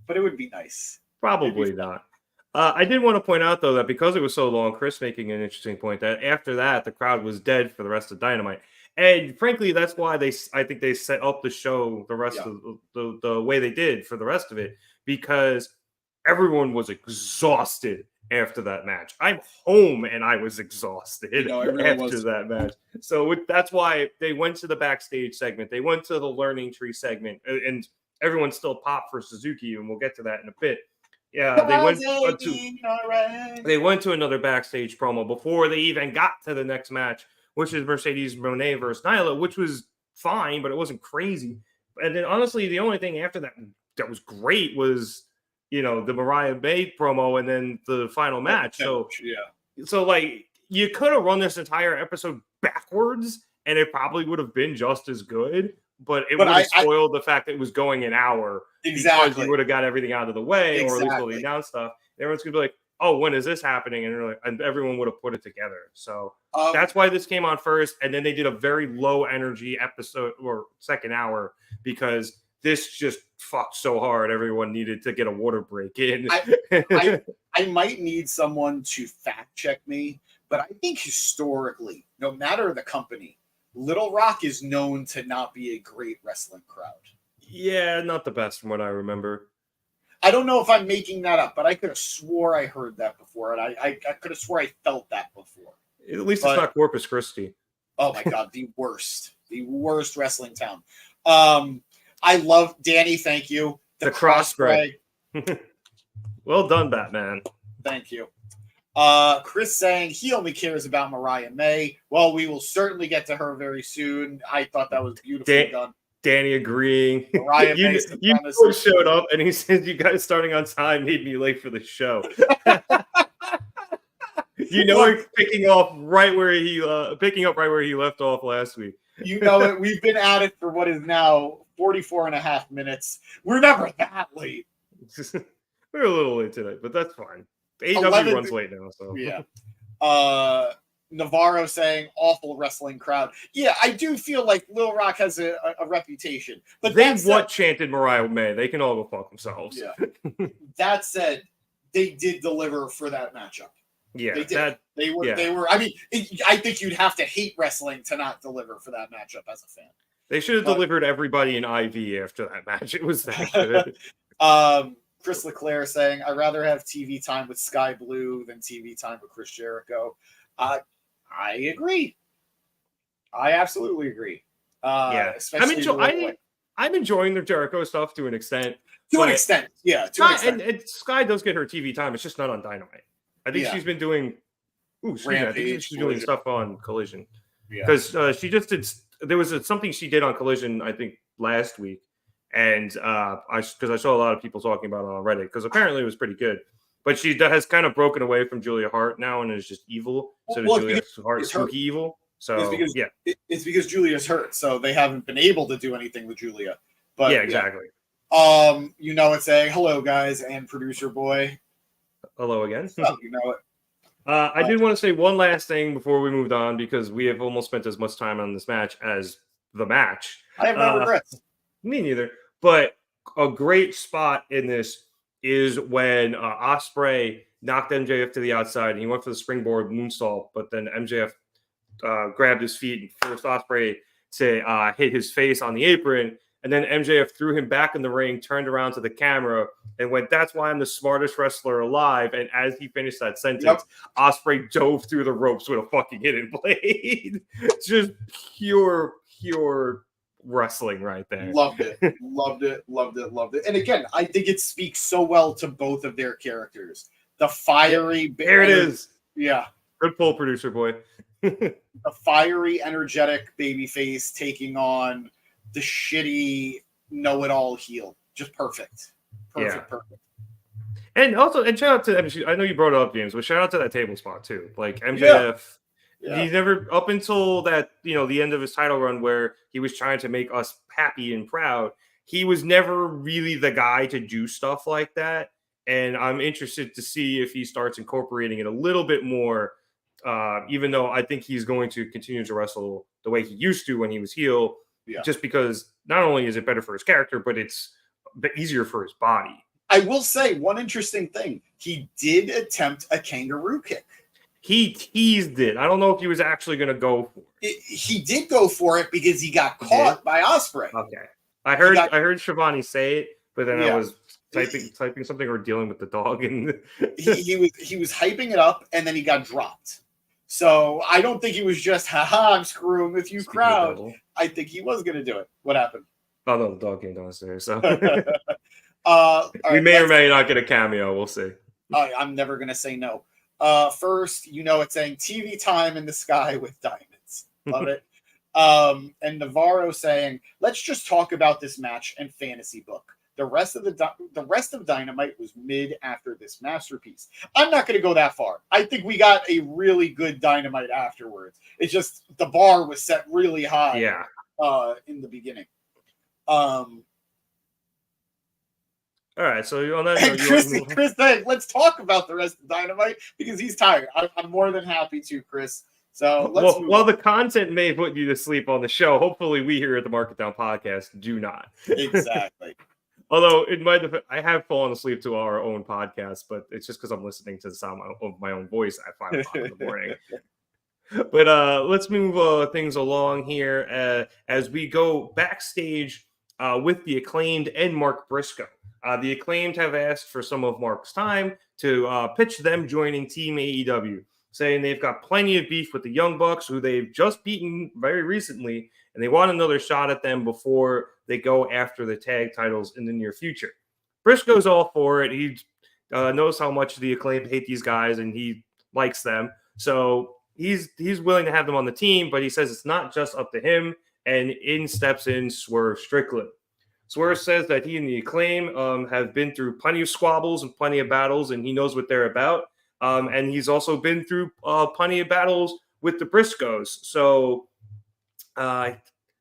but it would be nice. Probably not. I did want to point out, though, that because it was so long, Chris making an interesting point, that after that, the crowd was dead for the rest of Dynamite. And frankly, that's why I think they set up the show the rest of the way they did for the rest of it, because everyone was exhausted after that match. I'm home and I was exhausted after that match. So that's why they went to the backstage segment. They went to the learning tree segment, and everyone still popped for Suzuki, and we'll get to that in a bit. Yeah, they went to another backstage promo before they even got to the next match, which is Mercedes Moné versus Nyla, which was fine, but it wasn't crazy. And then honestly, the only thing after that was great was, the Mariah May promo and then the final match. So like you could have run this entire episode backwards and it probably would have been just as good, but it would have spoiled the fact that it was going an hour. Exactly. Because you would have got everything out of the way, or at least all the announced stuff. Everyone's gonna be like, oh, when is this happening? And everyone would have put it together. So that's why this came on first. And then they did a very low energy episode or second hour because this just fucked so hard. Everyone needed to get a water break in. I might need someone to fact check me, but I think historically, no matter the company, Little Rock is known to not be a great wrestling crowd. Yeah, not the best from what I remember. I don't know if I'm making that up, but I could have swore I heard that before, and I could have swore I felt that before. At least it's not Corpus Christi. Oh my God, the worst wrestling town. I love Danny. Thank you. The crossbred. Well done, Batman. Thank you. Chris saying he only cares about Mariah May. Well, we will certainly get to her very soon. I thought that was beautifully done. Danny agreeing. Mariah May showed up and he said, "You guys starting on time made me late for the show." We're picking up right where he left off last week. We've been at it for what is now 44 and a half minutes. We're never that late. We're a little late tonight, but that's fine. AEW runs late now, so yeah. Navarro saying awful wrestling crowd. Yeah, I do feel like Lil Rock has a reputation. But they chanted Mariah May. They can all go fuck themselves. Yeah. That said, they did deliver for that matchup. Yeah, they did. They were. I mean, I think you'd have to hate wrestling to not deliver for that matchup as a fan. They should have delivered everybody in IV after that match. It was that good. Chris Leclerc saying, I'd rather have TV time with Sky Blue than TV time with Chris Jericho. I agree. I absolutely agree. Yeah. I'm enjoying the Jericho stuff to an extent. To an extent. And Sky does get her TV time. It's just not on Dynamite. I think she's been doing she's doing stuff on Collision. Because she just did. There was something she did on Collision, I think, last week. And because I saw a lot of people talking about it on Reddit, because apparently it was pretty good. But she has kind of broken away from Julia Hart now and is just evil. So Julia Hart is spooky evil. So it's because Julia's hurt, so they haven't been able to do anything with Julia. But exactly. It's saying hello, guys, and producer boy. Hello again. Oh, you know it. I did want to say one last thing before we moved on, because we have almost spent as much time on this match as the match. I have no regrets. Me neither. But a great spot in this is when Ospreay knocked MJF to the outside, and he went for the springboard moonsault, but then MJF grabbed his feet and forced Ospreay to hit his face on the apron. And then MJF threw him back in the ring, turned around to the camera, and went, "That's why I'm the smartest wrestler alive." And as he finished that sentence, Ospreay dove through the ropes with a fucking hidden blade. Just pure wrestling right there. Loved it. And again, I think it speaks so well to both of their characters. The fiery... There it is. Yeah. Good pull, producer boy. The fiery, energetic babyface taking on the shitty know-it-all heel. Just perfect. Perfect. And also, and shout out to MJF. I know you brought it up, James, but shout out to that table spot too. Like MJF, he's never, up until that, the end of his title run where he was trying to make us happy and proud, he was never really the guy to do stuff like that. And I'm interested to see if he starts incorporating it a little bit more, even though I think he's going to continue to wrestle the way he used to when he was heel. Just because not only is it better for his character, but it's easier for his body. I will say one interesting thing. He did attempt a kangaroo kick. He teased it. I don't know if he was actually going to go for it. He did go for it because he got caught by Ospreay. Okay. I heard Shivani say it, but then I was typing something or dealing with the dog, and he was hyping it up, and then he got dropped. So I don't think he was just, haha, I'm screwing with you, crowd. I think he was going to do it. What happened? Oh, no, the dog came downstairs. So we may or may not get a cameo. We'll see. I'm never going to say no. First, it's saying TV time in the sky with diamonds. Love it. And Navarro saying, let's just talk about this match and fantasy book. The rest of Dynamite was mid after this masterpiece. I'm not going to go that far. I think we got a really good Dynamite afterwards. It's just the bar was set really high. In the beginning. All right, so on that note, Chris saying, let's talk about the rest of Dynamite because he's tired. I'm more than happy to, Chris. So while the content may put you to sleep on the show, hopefully we here at the Market Down Podcast do not. Exactly. Although in my defense, I have fallen asleep to our own podcast, but it's just because I'm listening to the sound of my own voice at 5 o'clock in the morning. But let's move things along here as we go backstage with the Acclaimed and Mark Briscoe. The Acclaimed have asked for some of Mark's time to pitch them joining Team AEW, saying they've got plenty of beef with the Young Bucks, who they've just beaten very recently, and they want another shot at them before they go after the tag titles in the near future. Briscoe's all for it. He knows how much the Acclaimed hate these guys, and he likes them. So he's willing to have them on the team, but he says it's not just up to him, and in steps in Swerve Strickland. Swerve says that he and the Acclaim have been through plenty of squabbles and plenty of battles, and he knows what they're about. And he's also been through plenty of battles with the Briscoes. So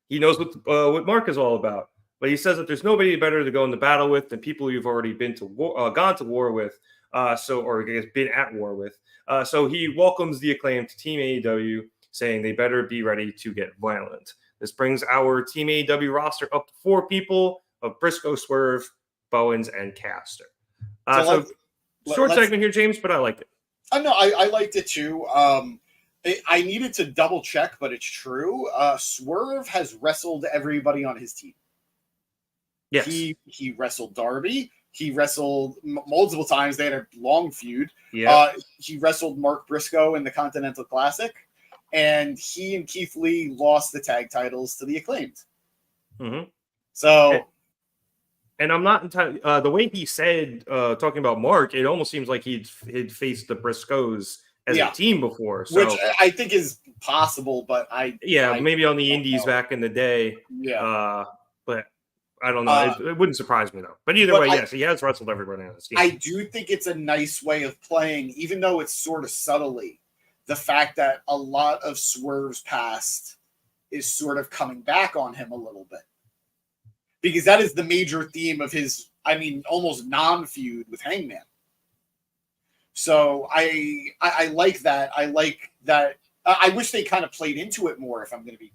he knows what Mark is all about. But he says that there's nobody better to go into battle with than people you've already been to gone to war with, or I guess been at war with. So he welcomes the Acclaim to Team AEW, saying they better be ready to get violent. This brings our Team AEW roster up to 4 people of Briscoe, Swerve, Bowens, and Caster. Short segment here, James, but I liked it. I liked it too. I needed to double check, but it's true. Swerve has wrestled everybody on his team. Yes. He wrestled Darby. He wrestled multiple times. They had a long feud. Yeah. He wrestled Mark Briscoe in the Continental Classic, and he and Keith Lee lost the tag titles to the Acclaimed. Mm-hmm. So, and I'm not entirely the way he said talking about Mark, it almost seems like he'd faced the Briscoes as a team before, so which I think is possible, but maybe on the indies back in the day. Yeah. But I don't know. It wouldn't surprise me though. But either way, yes, he has wrestled everybody on this team. I do think it's a nice way of playing, even though it's sort of subtly, the fact that a lot of Swerve's past is sort of coming back on him a little bit. Because that is the major theme of his, almost non-feud with Hangman. So I like that. I like that. I wish they kind of played into it more, if I'm going to be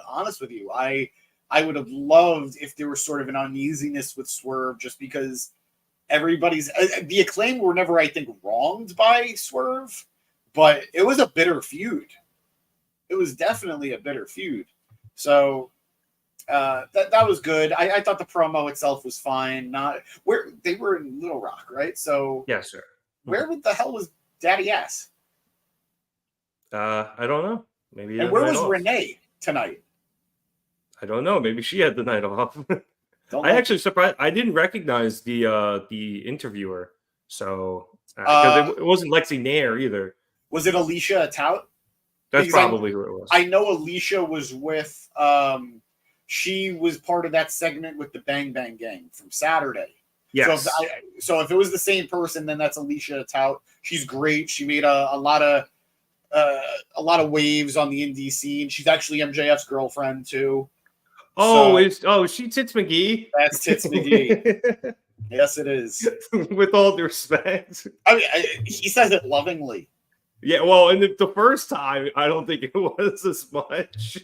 honest with you. I would have loved if there was sort of an uneasiness with Swerve, just because the Acclaim were never, I think, wronged by Swerve, but it was a bitter feud. It was definitely a bitter feud. So that was good. I thought the promo itself was fine. They were in Little Rock, right? So yes, sir. Where the hell was Daddy Ass? I don't know. Maybe. And where was Renee tonight? I don't know. Maybe she had the night off. Actually surprised. I didn't recognize the interviewer. So because it wasn't Lexi Nair either. Was it Alicia Tout? That's probably who it was. I know Alicia was with. She was part of that segment with the Bang Bang Gang from Saturday. Yes. So if it was the same person, then that's Alicia Tout. She's great. She made a lot of waves on the indie scene. She's actually MJF's girlfriend too. She Tits McGee. That's Tits McGee. Yes, it is. With all due respect, he says it lovingly. Yeah, well, and the first time, I don't think it was as much.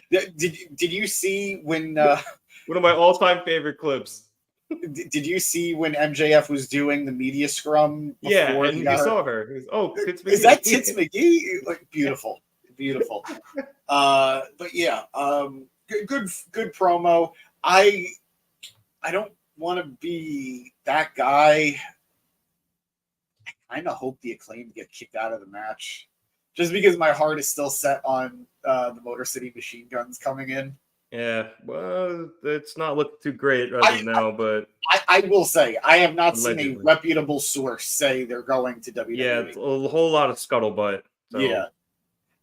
Did you see when one of my all-time favorite clips? Did you see when MJF was doing the media scrum? Yeah, and you saw her. Tits McGee. Is that Tits McGee? Like, beautiful. But yeah, good promo. I don't want to be that guy. I kind of hope the Acclaimed get kicked out of the match, just because my heart is still set on the Motor City Machine Guns coming in. Yeah, well, it's not looking too great right now, but I will say I have not seen a reputable source say they're going to WWE. Yeah, it's a whole lot of scuttlebutt. So. Yeah,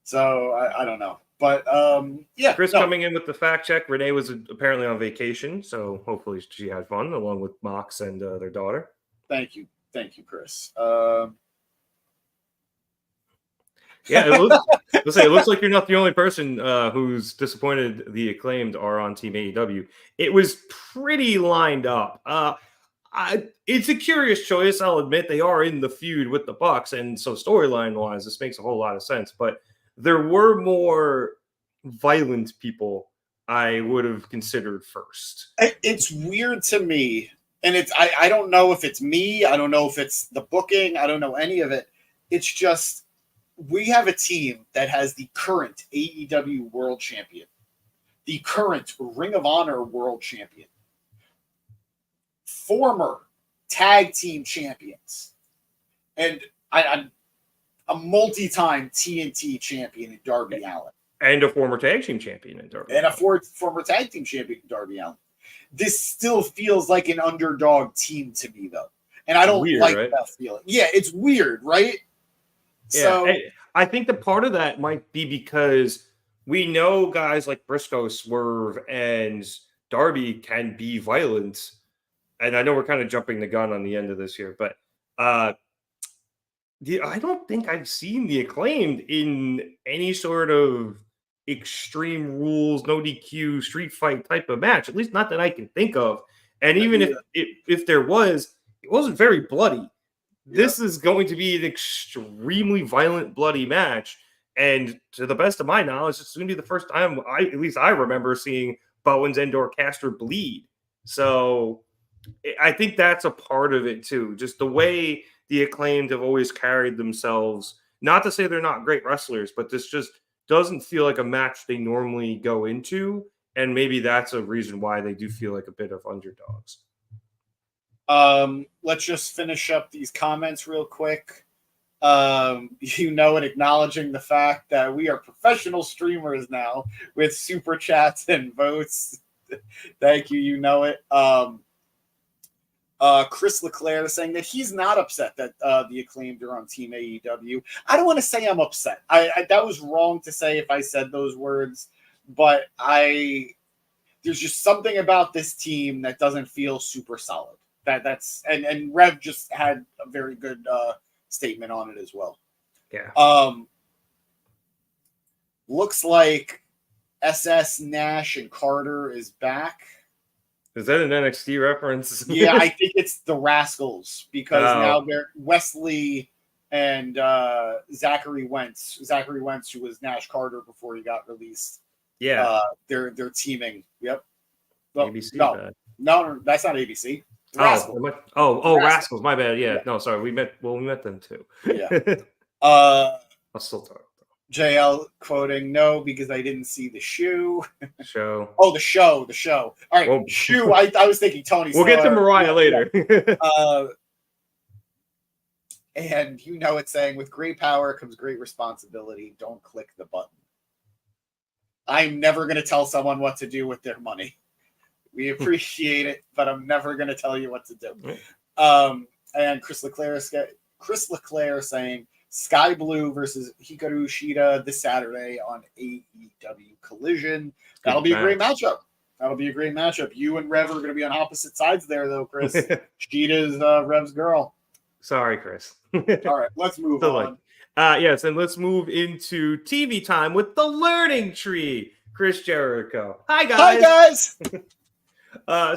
so I don't know, but yeah. Chris coming in with the fact check. Renee was apparently on vacation, so hopefully she had fun along with Mox and their daughter. Thank you, Chris. Yeah, it looks like you're not the only person who's disappointed the Acclaimed are on Team AEW. It was pretty lined up. It's a curious choice. I'll admit they are in the feud with the Bucks, and so storyline-wise, this makes a whole lot of sense. But there were more violent people I would have considered first. It's weird to me, and I don't know if it's me. I don't know if it's the booking. I don't know any of it. It's just, we have a team that has the current AEW World Champion, the current Ring of Honor World Champion, former tag team champions, and a multi-time TNT champion in Darby Allin. And a former tag team champion in Darby. And a former tag team champion in Darby Allin. This still feels like an underdog team to me, though. And I don't like that feeling. Yeah, it's weird, right? Yeah, so I think the part of that might be because we know guys like Briscoe, Swerve, and Darby can be violent. And I know we're kind of jumping the gun on the end of this here, but I don't think I've seen the Acclaimed in any sort of extreme rules, no DQ, street fight type of match, at least not that I can think of. And even if there was, it wasn't very bloody. This is going to be an extremely violent, bloody match. And to the best of my knowledge, it's going to be the first time I remember seeing Bowens and or Caster bleed. So I think that's a part of it too. Just the way the Acclaimed have always carried themselves. Not to say they're not great wrestlers, but this just doesn't feel like a match they normally go into. And maybe that's a reason why they do feel like a bit of underdogs. Let's just finish up these comments real quick. Acknowledging the fact that we are professional streamers now with super chats and votes. Thank you. Chris Leclerc is saying that he's not upset that the Acclaimed are on Team AEW. I don't want to say I'm upset. I that was wrong to say if I said those words, but there's just something about this team that doesn't feel super solid. That's Rev just had a very good statement on it as well. Yeah. Looks like SS Nash and Carter is back. Is that an NXT reference? Yeah, I think it's the Rascals because now they're Wesley and Zachary Wentz. Zachary Wentz, who was Nash Carter before he got released. Yeah, they're teaming. Yep. ABC. No, that's not ABC. Rascals. Rascals. My bad. Yeah. No, sorry. We met them too. Yeah. I'll still talk. JL quoting, no, because I didn't see the shoe. Show. Oh, the show. All right, Whoa. shoe. I was thinking Tony. We'll get to Mariah later. And it's saying, with great power comes great responsibility. Don't click the button. I'm never going to tell someone what to do with their money. We appreciate it, but I'm never going to tell you what to do. And Chris Leclerc saying, Sky Blue versus Hikaru Shida this Saturday on AEW Collision. That'll be a great matchup. You and Rev are going to be on opposite sides there, though, Chris. Shida's Rev's girl. Sorry, Chris. All right, let's move on. Yes, and let's move into TV time with the Learning Tree. Chris Jericho. Hi, guys.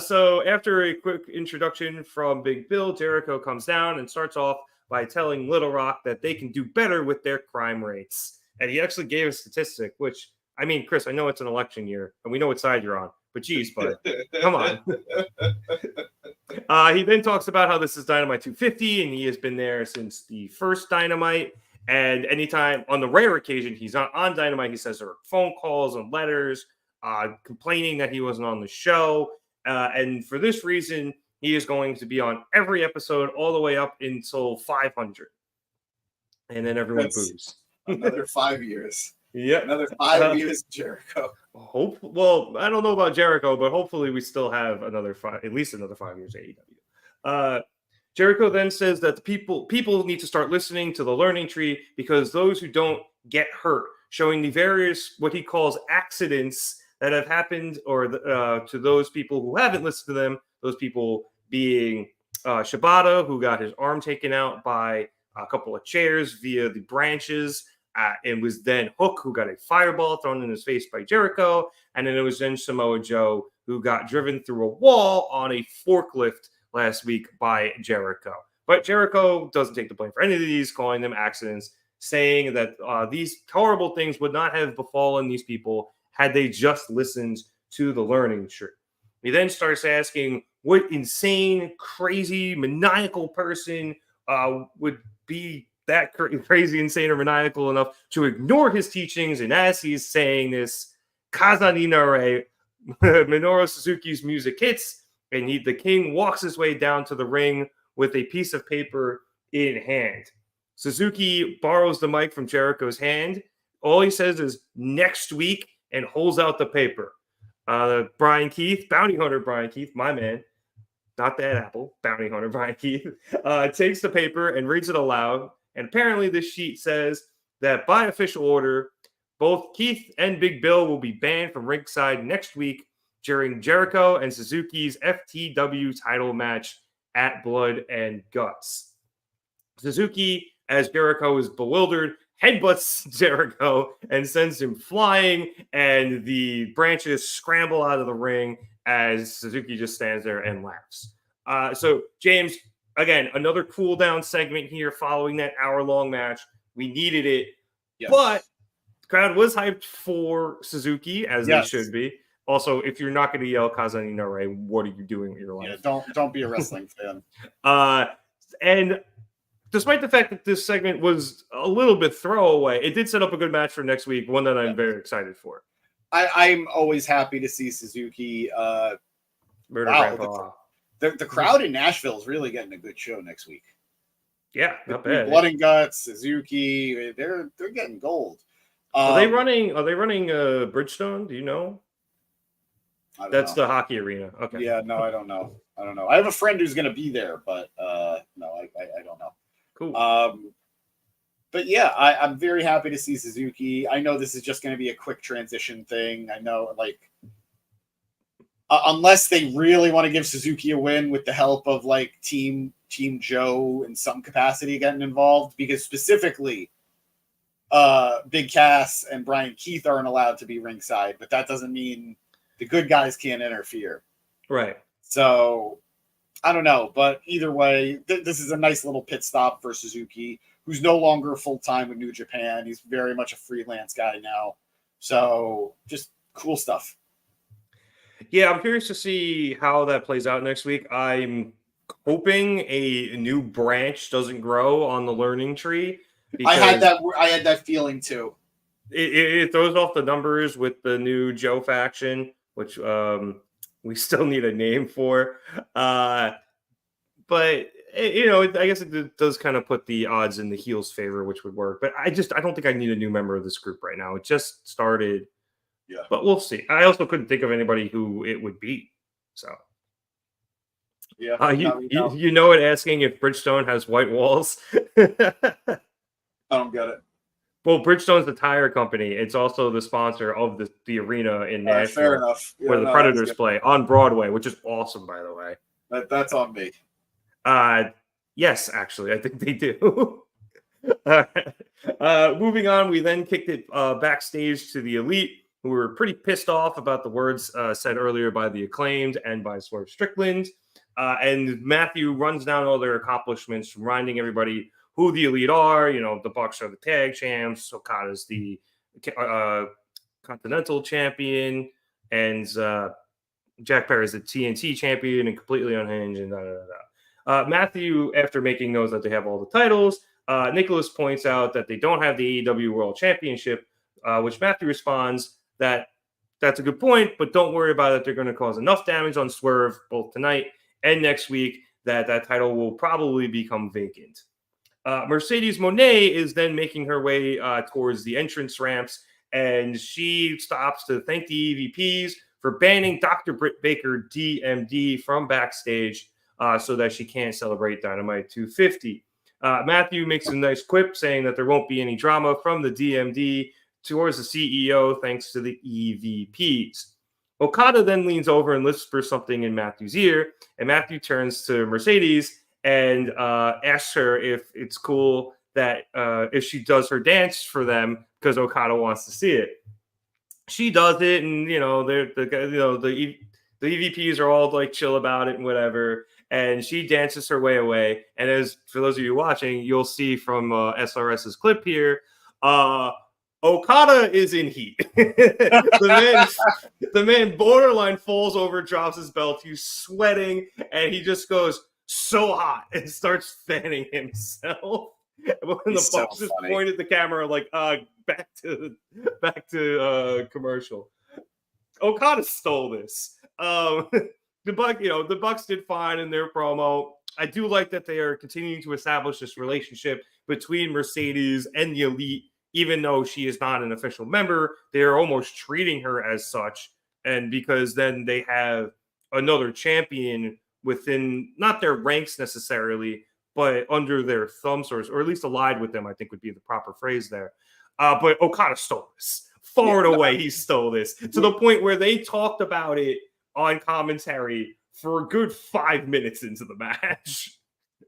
So after a quick introduction from Big Bill, Jericho comes down and starts off by telling Little Rock that they can do better with their crime rates. And he actually gave a statistic, which, I mean, Chris, I know it's an election year, and we know what side you're on, but geez, bud, come on. He then talks about how this is Dynamite 250, and he has been there since the first Dynamite. And anytime, on the rare occasion, he's not on Dynamite, he says there are phone calls and letters complaining that he wasn't on the show. And for this reason, he is going to be on every episode all the way up until 500. And then everyone boos. Another 5 years. Yep. Another 5 years, Jericho. Well, I don't know about Jericho, but hopefully we still have at least another 5 years AEW. Jericho then says that the people need to start listening to the Learning Tree because those who don't get hurt, showing the various, what he calls accidents that have happened to those people who haven't listened to them, those people being Shibata, who got his arm taken out by a couple of chairs via the branches, and was then Hook, who got a fireball thrown in his face by Jericho, and then it was then Samoa Joe, who got driven through a wall on a forklift last week by Jericho. But Jericho doesn't take the blame for any of these, calling them accidents, saying that these horrible things would not have befallen these people had they just listened to the Learning Tree. He then starts asking what insane, crazy, maniacal person would be that crazy, insane, or maniacal enough to ignore his teachings. And as he's saying this, Kazaninare, Minoru Suzuki's music hits, and the king walks his way down to the ring with a piece of paper in hand. Suzuki borrows the mic from Jericho's hand. All he says is, next week, and holds out the paper. Brian Keith, Bounty Hunter Brian Keith, my man, not that apple, Bounty Hunter Brian Keith, takes the paper and reads it aloud. And apparently this sheet says that by official order, both Keith and Big Bill will be banned from ringside next week during Jericho and Suzuki's FTW title match at Blood and Guts. Suzuki, as Jericho is bewildered, headbutts Jericho and sends him flying, and the branches scramble out of the ring as Suzuki just stands there and laughs. So, James, again, another cool down segment here following that hour-long match. We needed it, yes. But the crowd was hyped for Suzuki, as yes. They should be. Also, if you're not going to yell Kazani Nare, what are you doing with your life? Yeah, don't be a wrestling fan. And despite the fact that this segment was a little bit throwaway, it did set up a good match for next week, one that I'm very excited for. I'm always happy to see Suzuki. Murder Grandpa. The crowd in Nashville is really getting a good show next week. Yeah, not bad. Blood and Guts, Suzuki, they're getting gold. Are they running Bridgestone? Do you know? That's the hockey arena. Okay. Yeah, no, I don't know. I have a friend who's going to be there, but no, I don't know. Cool. But yeah, I'm very happy to see Suzuki. I know this is just going to be a quick transition thing. I know, like, unless they really want to give Suzuki a win with the help of like Team Joe in some capacity getting involved, because specifically Big Cass and Brian Keith aren't allowed to be ringside, but that doesn't mean the good guys can't interfere. Right. So I don't know, but either way, this is a nice little pit stop for Suzuki, who's no longer full-time with New Japan. He's very much a freelance guy now. So just cool stuff. Yeah, I'm curious to see how that plays out next week. I'm hoping a new branch doesn't grow on the learning tree. I had that feeling too. It throws off the numbers with the new Joe faction, which we still need a name for. But I guess it does kind of put the odds in the heels' favor, which would work. But I don't think I need a new member of this group right now. It just started. Yeah. But we'll see. I also couldn't think of anybody who it would beat. So. Yeah. You know it, asking if Bridgestone has white walls. I don't get it. Well, Bridgestone's the tire company. It's also the sponsor of the arena in Nashville. Fair enough. Where the Predators play on Broadway, which is awesome, by the way. That's on me. Yes, actually, I think they do. Moving on, we then kicked it backstage to the Elite, who were pretty pissed off about the words said earlier by the Acclaimed and by Swerve Strickland. And Matthew runs down all their accomplishments, reminding everybody who the Elite are. The Bucks are the tag champs. Okada's the Continental champion. And Jack Perry is the TNT champion and completely unhinged. And Matthew, after making knows that they have all the titles, Nicholas points out that they don't have the AEW World Championship, which Matthew responds that's a good point, but don't worry about it. They're going to cause enough damage on Swerve both tonight and next week that title will probably become vacant. Mercedes Moné is then making her way towards the entrance ramps, and she stops to thank the EVPs for banning Dr. Britt Baker, DMD, from backstage so that she can't celebrate Dynamite 250. Matthew makes a nice quip saying that there won't be any drama from the DMD towards the CEO thanks to the EVPs. Okada then leans over and whispers something in Matthew's ear, and Matthew turns to Mercedes and asks her if it's cool that if she does her dance for them because Okada wants to see it. She does it, and the EVPs are all like chill about it and whatever. And she dances her way away. And as for those of you watching, you'll see from SRS's clip here, Okada is in heat. the man borderline falls over, drops his belt. He's sweating, and he just goes so hot and starts fanning himself. When the boss just pointed the camera like, back to commercial. Okada stole this. The Bucks did fine in their promo. I do like that they are continuing to establish this relationship between Mercedes and the Elite. Even though she is not an official member, they are almost treating her as such. And because then they have another champion within, not their ranks necessarily, but under their thumbs, or at least allied with them, I think would be the proper phrase there. But Okada stole this. Far and away, he stole this. To the point where they talked about it on commentary for a good 5 minutes into the match.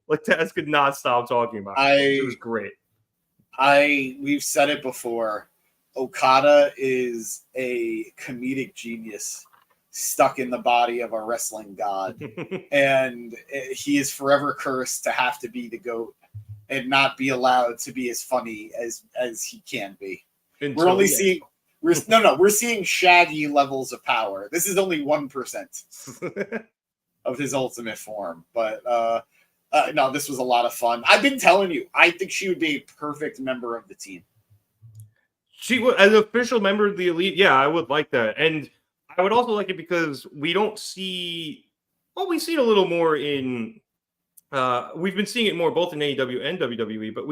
Like, Taz could not stop talking about it. It was great. We've said it before. Okada is a comedic genius stuck in the body of a wrestling god. And he is forever cursed to have to be the GOAT and not be allowed to be as funny as he can be. We're seeing Shaggy levels of power. This is only 1% of his ultimate form. But no, this was a lot of fun. I've been telling you, I think she would be a perfect member of the team. She would, as an official member of the Elite, yeah, I would like that. And I would also like it because we don't see well, we see it a little more in. We've been seeing it more both in AEW and WWE, but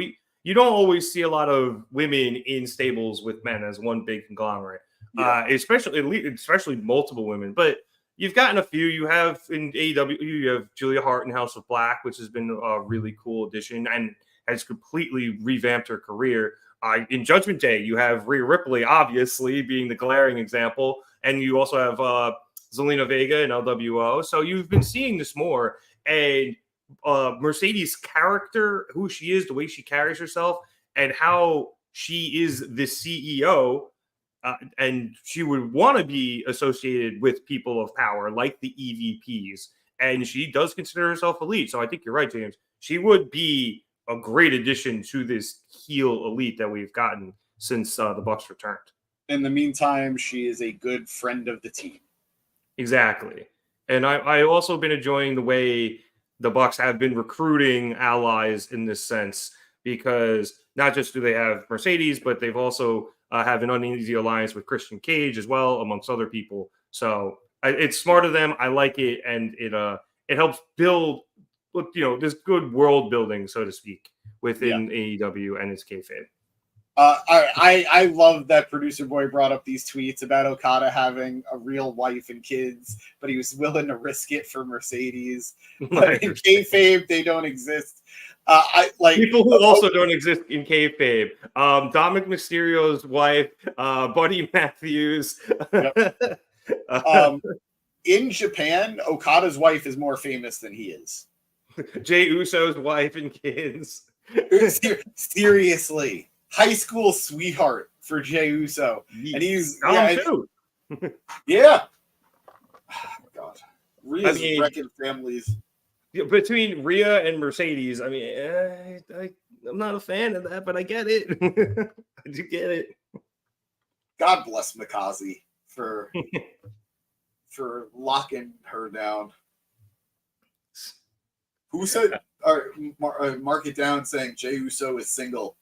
you don't always see a lot of women in stables with men as one big conglomerate. Yeah. Especially multiple women, but you've gotten a few. You have in AEW, you have Julia Hart in House of Black, which has been a really cool addition and has completely revamped her career. In Judgment Day, you have Rhea Ripley, obviously being the glaring example, and you also have Zelina Vega in LWO. So you've been seeing this more, and Mercedes' character, who she is, the way she carries herself, and how she is the CEO. And she would want to be associated with people of power like the EVPs. And she does consider herself elite. So I think you're right, James. She would be a great addition to this heel elite that we've gotten since the Bucks returned. In the meantime, she is a good friend of the team. Exactly. And I also been enjoying the way the Bucks have been recruiting allies in this sense, because not just do they have Mercedes, but they've also have an uneasy alliance with Christian Cage as well, amongst other people. So it's smart of them. I like it, and it helps build, this good world building, so to speak, within AEW and its kayfabe. I love that producer boy brought up these tweets about Okada having a real wife and kids, but he was willing to risk it for Mercedes. But in kayfabe, they don't exist. People who also don't exist in kayfabe. Dominic Mysterio's wife, Buddy Matthews. Yep. In Japan, Okada's wife is more famous than he is. Jey Uso's wife and kids. Seriously, high school sweetheart for Jey Uso, and he's too. Yeah. Oh, God, Rhea's wrecking families. Between Rhea and Mercedes, I mean, I'm not a fan of that, but I get it. I do get it. God bless Mikaze for locking her down. Who said, mark it down, saying Jey Uso is single?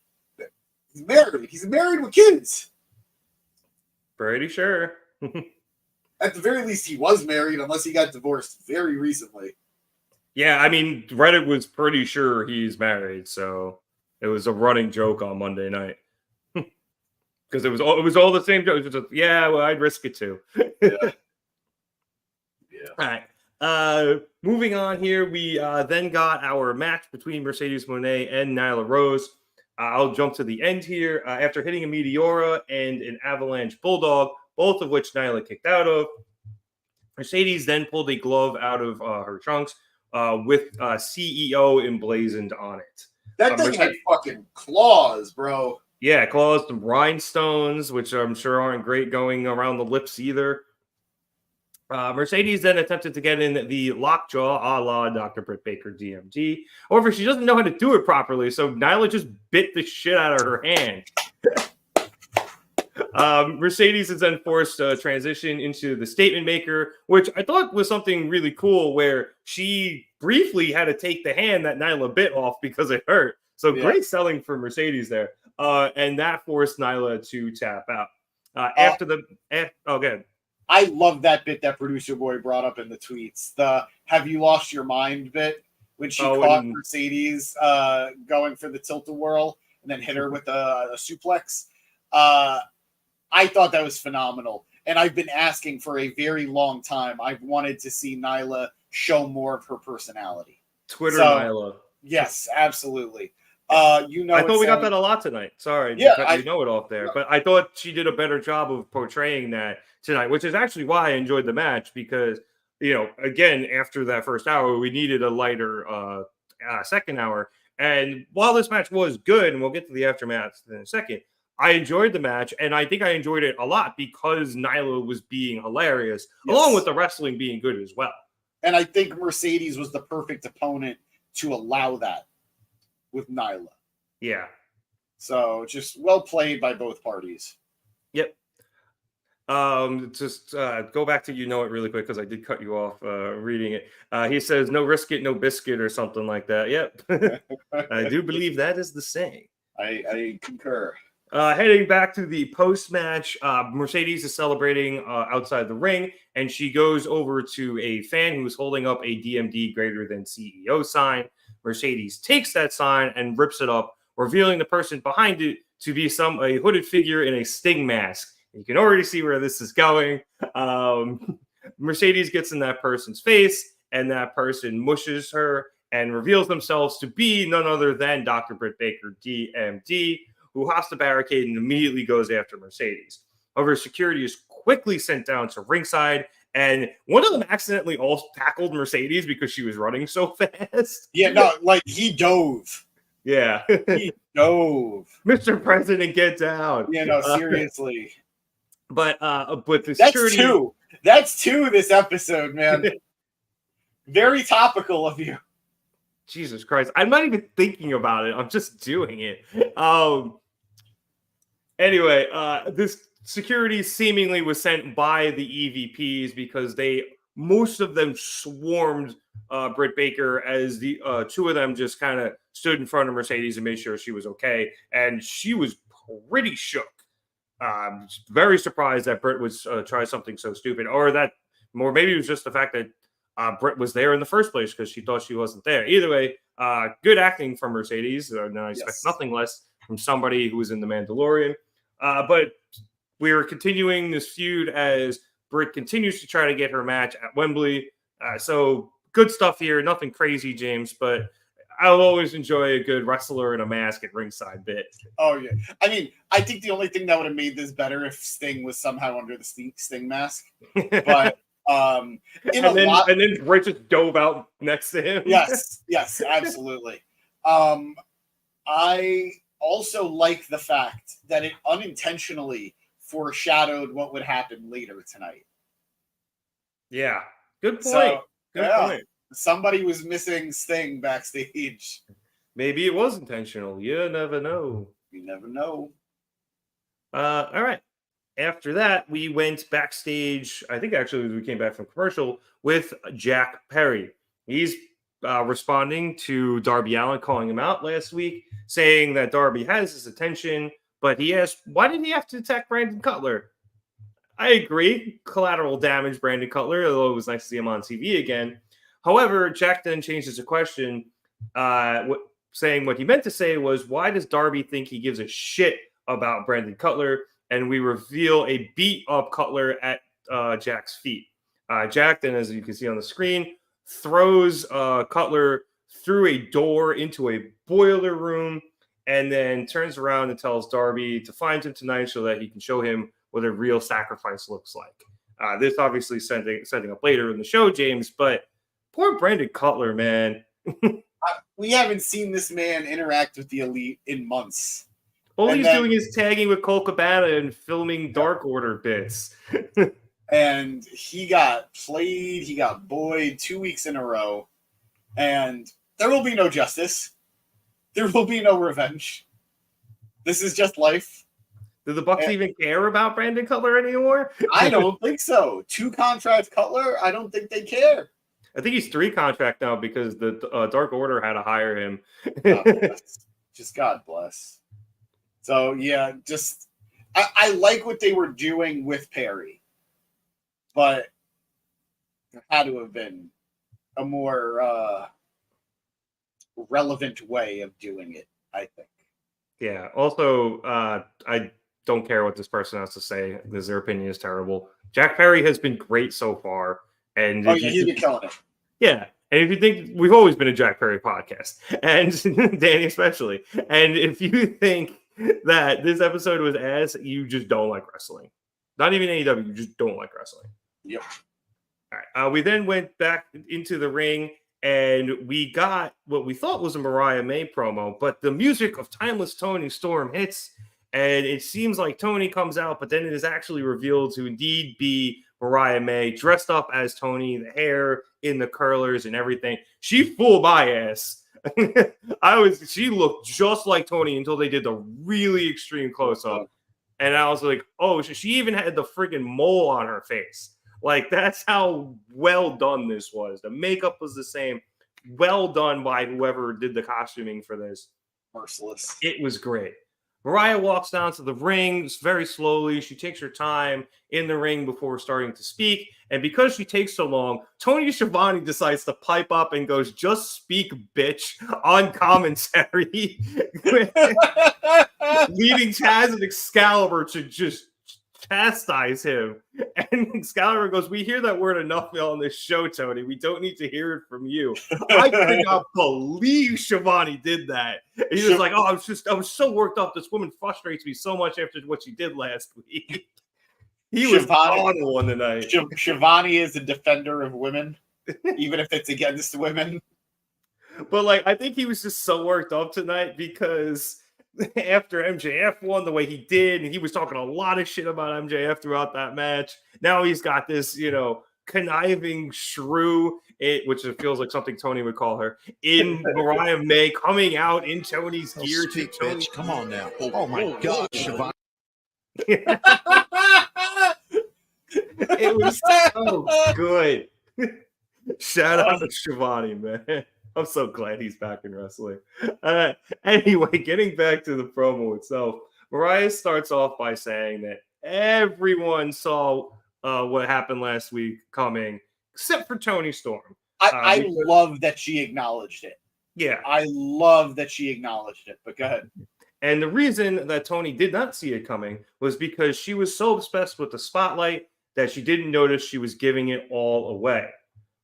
He's married. He's married with kids. Pretty sure. At the very least, he was married, unless he got divorced very recently. Yeah, I mean, Reddit was pretty sure he's married, so it was a running joke on Monday night. Because it was all the same joke. Well, I'd risk it too. Yeah. All right. Moving on here, we then got our match between Mercedes Moné and Nyla Rose. I'll jump to the end here. After hitting a Meteora and an Avalanche Bulldog, both of which Nyla kicked out of, Mercedes then pulled a glove out of her trunks with CEO emblazoned on it. That thing had fucking claws, bro. Yeah, claws, some rhinestones, which I'm sure aren't great going around the lips either. Mercedes then attempted to get in the lockjaw, a la Dr. Britt Baker DMD. However, she doesn't know how to do it properly, so Nyla just bit the shit out of her hand. Mercedes is then forced to transition into the statement maker, which I thought was something really cool, where she briefly had to take the hand that Nyla bit off because it hurt. So great selling for Mercedes there. And that forced Nyla to tap out. Good. I love that bit that producer boy brought up in the tweets. The "Have you lost your mind" bit, when she caught Mercedes going for the tilt-a-whirl and then hit her with a suplex. I thought that was phenomenal. And I've been asking for a very long time. I've wanted to see Nyla show more of her personality. Nyla. Yes, absolutely. I thought we got that a lot tonight. Sorry, you know it off there. But I thought she did a better job of portraying that tonight, which is actually why I enjoyed the match, because, again, after that first hour, we needed a lighter second hour. And while this match was good, and we'll get to the aftermath in a second, I enjoyed the match, and I think I enjoyed it a lot because Nyla was being hilarious, along with the wrestling being good as well. And I think Mercedes was the perfect opponent to allow that with Nyla. Yeah. So just well played by both parties. Yep. Just go back to it really quick, because I did cut you off reading it. He says, "No risk it, no biscuit," or something like that. Yep. I do believe that is the saying. I concur. Heading back to the post-match, Mercedes is celebrating outside the ring, and she goes over to a fan who is holding up a DMD greater than CEO sign. Mercedes takes that sign and rips it up, revealing the person behind it to be a hooded figure in a Sting mask. You can already see where this is going. Mercedes gets in that person's face, and that person mushes her and reveals themselves to be none other than Dr. Britt Baker, DMD, who hops the barricade and immediately goes after Mercedes. However, security is quickly sent down to ringside, and one of them accidentally all tackled Mercedes because she was running so fast. Yeah, no, like he dove. Yeah. He dove. Mr. President, get down. Yeah, no, seriously. But the security... That's two this episode, man. Very topical of you. Jesus Christ. I'm not even thinking about it. I'm just doing it. Anyway, this security seemingly was sent by the EVPs because most of them swarmed Britt Baker as the two of them just kind of stood in front of Mercedes and made sure she was okay. And she was pretty shook. Very surprised that Britt would try something so stupid, or maybe it was just the fact that Britt was there in the first place because she thought she wasn't there. Either way, good acting from Mercedes. And I expect nothing less from somebody who was in The Mandalorian. But we are continuing this feud as Britt continues to try to get her match at Wembley. So good stuff here. Nothing crazy, James, but I'll always enjoy a good wrestler in a mask at ringside bit. Oh, yeah. I mean, I think the only thing that would have made this better if Sting was somehow under the Sting mask. But and then Britt just dove out next to him. Yes, absolutely. I also like the fact that it unintentionally foreshadowed what would happen later tonight. Yeah, good point. Good point. Somebody was missing Sting backstage. Maybe it was intentional. You never know. You never know. All right. After that, we went backstage. I think actually we came back from commercial with Jack Perry. He's responding to Darby Allin calling him out last week, saying that Darby has his attention, but he asked, why did he have to attack Brandon Cutler? I agree. Collateral damage, Brandon Cutler, although it was nice to see him on TV again. However, Jack then changes the question, saying what he meant to say was, why does Darby think he gives a shit about Brandon Cutler? And we reveal a beat-up Cutler at Jack's feet. Jack then, as you can see on the screen, throws Cutler through a door into a boiler room and then turns around and tells Darby to find him tonight so that he can show him what a real sacrifice looks like. This obviously setting up later in the show, James, but poor Brandon Cutler, man. We haven't seen this man interact with the Elite in months. All he's doing is tagging with Cole Cabana and filming Dark Order bits. And he got played, he got buoyed 2 weeks in a row. And there will be no justice. There will be no revenge. This is just life. Do the Bucks even care about Brandon Cutler anymore? I don't think so. 2 contracts Cutler, I don't think they care. I think he's 3 contract now because the Dark Order had to hire him. God bless. Just God bless. So, yeah, just I like what they were doing with Perry, but there had to have been a more relevant way of doing it, I think. Yeah. Also, I don't care what this person has to say because their opinion is terrible. Jack Perry has been great so far. And he's been killing it. Yeah. And if you think we've always been a Jack Perry podcast, and Danny especially, and if you think that this episode was ass, you just don't like wrestling. Not even AEW, you just don't like wrestling. Yep. All right. We then went back into the ring, and we got what we thought was a Mariah May promo, but the music of Timeless Tony Storm hits, and it seems like Tony comes out, but then it is actually revealed to indeed be Mariah May, dressed up as Tony, the hair in the curlers and everything. She fooled my ass. She looked just like Tony until they did the really extreme close-up. And I was like, oh, she even had the freaking mole on her face. Like, that's how well done this was. The makeup was the same. Well done by whoever did the costuming for this. Merciless. It was great. Mariah walks down to the ring very slowly. She takes her time in the ring before starting to speak. And because she takes so long, Tony Schiavone decides to pipe up and goes, "Just speak, bitch," on commentary, leading Taz and Excalibur to just chastise him. And Excalibur goes, "We hear that word enough on this show, Tony. We don't need to hear it from you." I could not believe Schiavone did that. And he was like, "Oh, I was so worked up. This woman frustrates me so much after what she did last week." He was on one tonight. Schiavone is a defender of women, even if it's against women. But like, I think he was just so worked up tonight because after MJF won the way he did, and he was talking a lot of shit about MJF throughout that match. Now he's got this, conniving shrew, which it feels like something Tony would call her, in Mariah May coming out in Tony's gear. Speak, bitch. Come on now. Oh my God, Schiavone. It was so good. Shout out to Schiavone, man. I'm so glad he's back in wrestling. Anyway, getting back to the promo itself, Mariah starts off by saying that everyone saw what happened last week coming, except for Toni Storm. I love that she acknowledged it. Yeah. I love that she acknowledged it, but go ahead. And the reason that Toni did not see it coming was because she was so obsessed with the spotlight that she didn't notice she was giving it all away.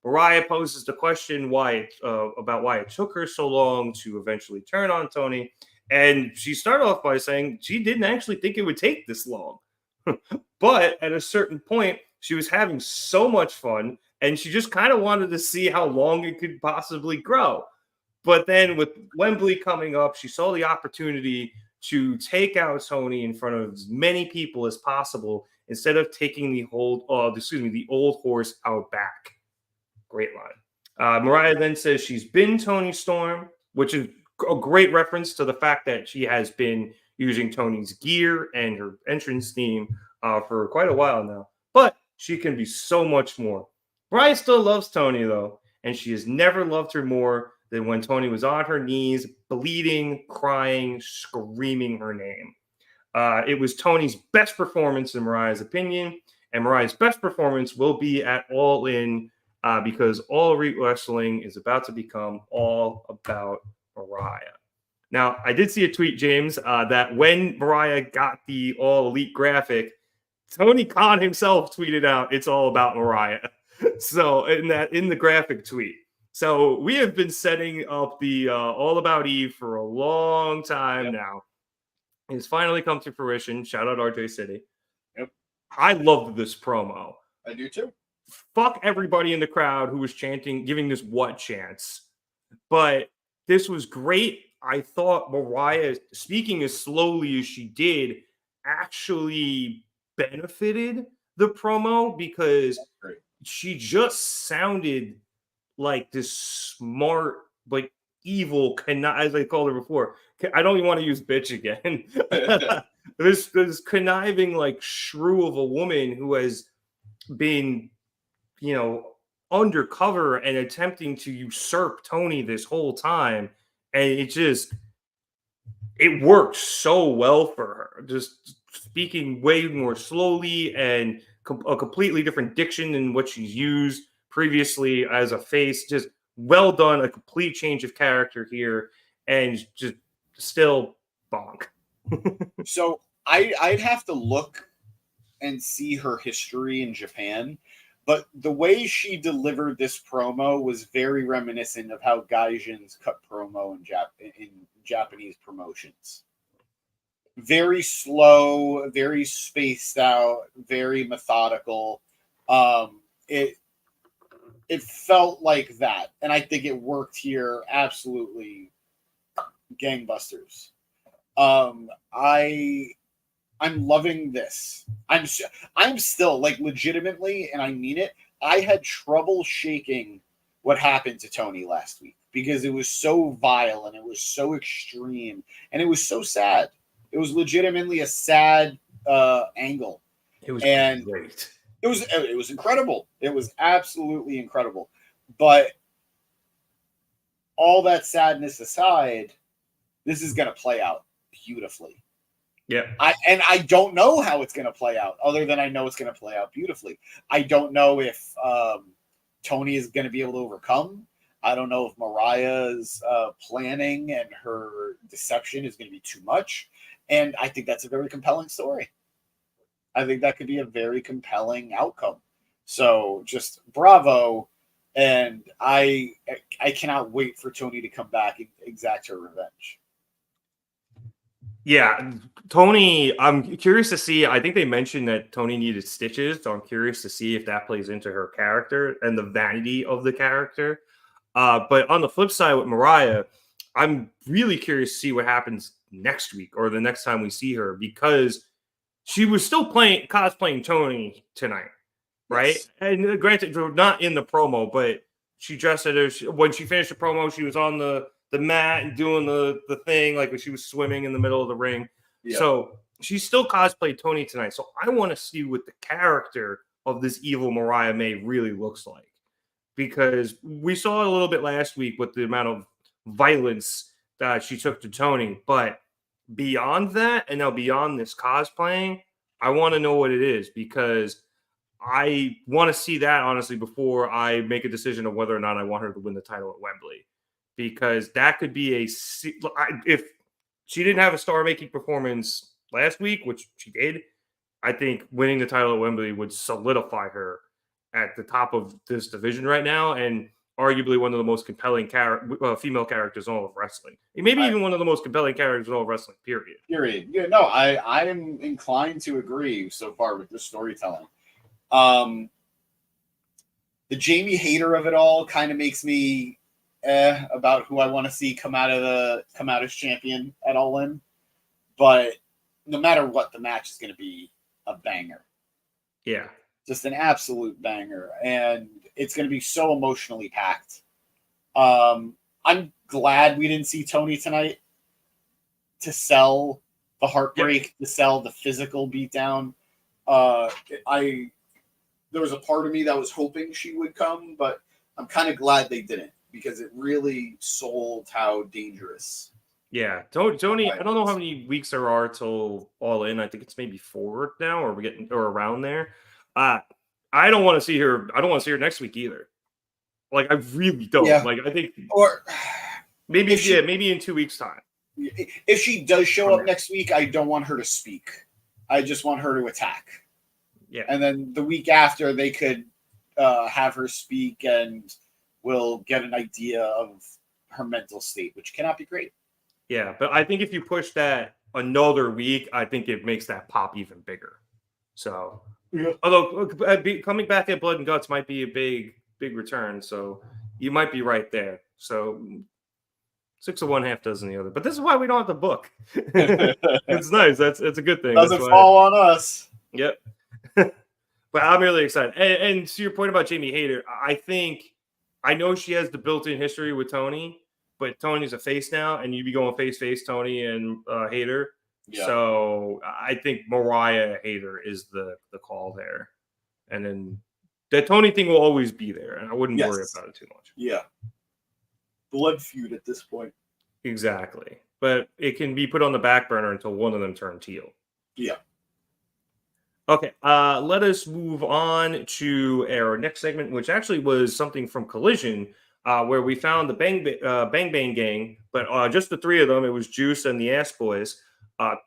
Mariah poses the question about why it took her so long to eventually turn on Toni. And she started off by saying she didn't actually think it would take this long. But at a certain point, she was having so much fun, and she just kind of wanted to see how long it could possibly grow. But then with Wembley coming up, she saw the opportunity to take out Toni in front of as many people as possible instead of taking the old horse out back. Great line. Mariah then says she's been Toni Storm, which is a great reference to the fact that she has been using Toni's gear and her entrance theme for quite a while now. But she can be so much more. Mariah still loves Toni, though, and she has never loved her more than when Toni was on her knees, bleeding, crying, screaming her name. It was Toni's best performance in Mariah's opinion, and Mariah's best performance will be at All In because All Elite Wrestling is about to become all about Mariah. Now, I did see a tweet, James, that when Mariah got the All Elite graphic, Tony Khan himself tweeted out, "It's all about Mariah." So in the graphic tweet. So we have been setting up the All About Eve for a long time now. It's finally come to fruition. Shout out RJ City. Yep. I loved this promo. I do too. Fuck everybody in the crowd who was chanting, giving this what chants. But this was great. I thought Mariah, speaking as slowly as she did, actually benefited the promo because she just sounded like this smart, like evil, as I called her before. I don't even want to use bitch again. this conniving, like, shrew of a woman who has been, undercover and attempting to usurp Toni this whole time. And it worked so well for her. Just speaking way more slowly and a completely different diction than what she's used previously as a face. Just well done. A complete change of character here. And just still bonk. So I'd have to look and see her history in Japan. But the way she delivered this promo was very reminiscent of how Gaijins cut promo in Japanese promotions. Very slow, very spaced out, very methodical. It felt like that. And I think it worked here absolutely gangbusters. I'm loving this. I'm still, like, legitimately, and I mean it, I had trouble shaking what happened to Toni last week because it was so vile and it was so extreme and it was so sad. It was legitimately a sad angle. It was great. It was incredible. It was absolutely incredible. But all that sadness aside, this is going to play out beautifully. Yeah. I don't know how it's going to play out, other than I know it's going to play out beautifully. I don't know if Tony is going to be able to overcome. I don't know if Mariah's planning and her deception is going to be too much. And I think that's a very compelling story. I think that could be a very compelling outcome. So just bravo. And I cannot wait for Tony to come back and exact her revenge. Yeah, Tony, I'm curious to see. I think they mentioned that Tony needed stitches, so I'm curious to see if that plays into her character and the vanity of the character. But on the flip side with Mariah, I'm really curious to see what happens next week or the next time we see her, because she was still cosplaying Tony tonight, right? Yes. And granted, not in the promo, but she dressed as when she finished the promo, she was on the mat and doing the thing like when she was swimming in the middle of the ring. Yep. So she still cosplayed Tony tonight. So I want to see what the character of this evil Mariah May really looks like, because we saw it a little bit last week with the amount of violence that she took to Tony. But beyond that, and now beyond this cosplaying, I want to know what it is, because I want to see that, honestly, before I make a decision of whether or not I want her to win the title at Wembley. Because that could be if she didn't have a star-making performance last week, which she did, I think winning the title at Wembley would solidify her at the top of this division right now, and arguably one of the most compelling female characters in all of wrestling. Maybe even one of the most compelling characters in all of wrestling, period. Yeah, no, I am inclined to agree so far with this storytelling. The Jamie Hayter of it all kind of makes me about who I want to see come out as champion at All In, but no matter what, the match is going to be a banger. Yeah, just an absolute banger, and it's going to be so emotionally packed. I'm glad we didn't see Tony tonight to sell the heartbreak, to sell the physical beatdown. There was a part of me that was hoping she would come, but I'm kind of glad they didn't, because it really sold how dangerous. Yeah, Tony. I don't know how many weeks there are till All In. I think it's maybe 4 now, or we're getting or around there. I don't want to see her. I don't want to see her next week either. Like, I really don't. Yeah. Like, I think, or maybe maybe in 2 weeks' time. If she does show up next week, I don't want her to speak. I just want her to attack. Yeah, and then the week after, they could have her speak, and we'll get an idea of her mental state, which cannot be great. Yeah, but I think if you push that another week, I think it makes that pop even bigger. So, although coming back at Blood and Guts might be a big return, so you might be right there. So 6 of one, half dozen the other. But this is why we don't have the book. It's nice. It's a good thing. Doesn't fall on us. Yep. But I'm really excited. And to your point about Jamie Hayter, I know she has the built-in history with Tony, but Tony's a face now, and you'd be going face, Tony and Hayter. Yeah. So I think Mariah Hayter is the call there. And then the Tony thing will always be there, and I wouldn't worry about it too much. Yeah. Blood feud at this point. Exactly. But it can be put on the back burner until one of them turns heel. Yeah. Okay, let us move on to our next segment, which actually was something from Collision, where we found the Bang Bang Gang, but just the 3 of them. It was Juice and the Ass Boys,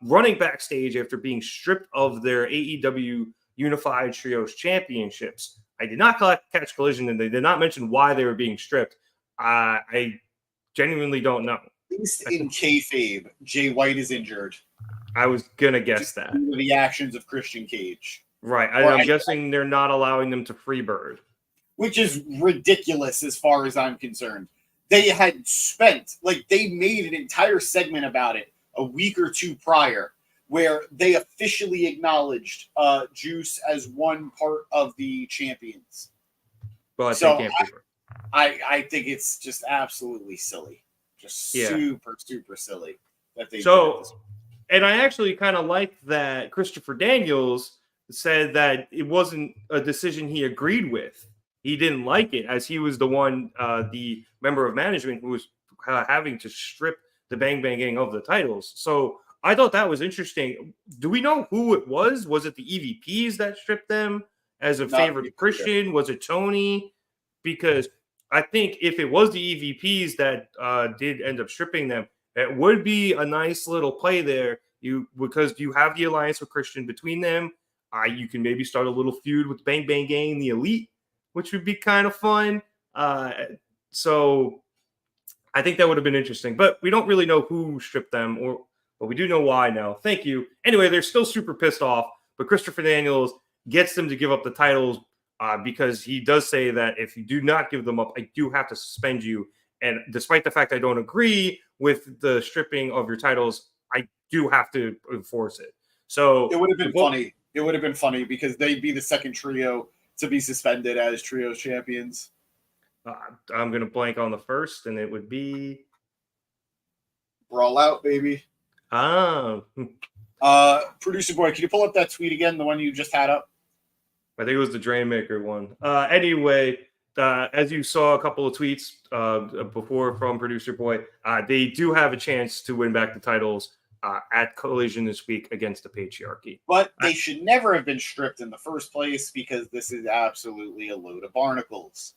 running backstage after being stripped of their AEW Unified Trios Championships. I did not catch Collision, and they did not mention why they were being stripped. I genuinely don't know. At least in kayfabe, Jay White is injured. I was going to guess that. The actions of Christian Cage. Right. I'm guessing they're not allowing them to freebird. Which is ridiculous as far as I'm concerned. They had they made an entire segment about it a week or 2 prior, where they officially acknowledged Juice as one part of the champions. But so they can't freebird. I think it's just absolutely silly. Just super, super silly that they did this. And I actually kind of like that Christopher Daniels said that it wasn't a decision he agreed with. He didn't like it, as he was the one, the member of management who was having to strip the Bang Bang Gang of the titles. So I thought that was interesting. Do we know who it was? Was it the EVPs that stripped them as a favor to Christian? Was it Tony? Because I think if it was the EVPs that did end up stripping them, it would be a nice little play there. Because you have the alliance with Christian between them. You can maybe start a little feud with Bang Bang Gang and the Elite, which would be kind of fun. So I think that would have been interesting. But we don't really know who stripped them, but we do know why now. Thank you. Anyway, they're still super pissed off, but Christopher Daniels gets them to give up the titles because he does say that if you do not give them up, I do have to suspend you. And despite the fact I don't agree with the stripping of your titles, I do have to enforce it. So it would have been funny. It would have been funny because they'd be the second trio to be suspended as trio champions. I'm going to blank on the first, and it would be Brawl Out, baby. Oh. Producer boy, can you pull up that tweet again, the one you just had up? I think it was the Drainmaker one. Anyway, as you saw a couple of tweets before from Producer Boy, they do have a chance to win back the titles at Collision this week against the Patriarchy. But they should never have been stripped in the first place because this is absolutely a load of barnacles.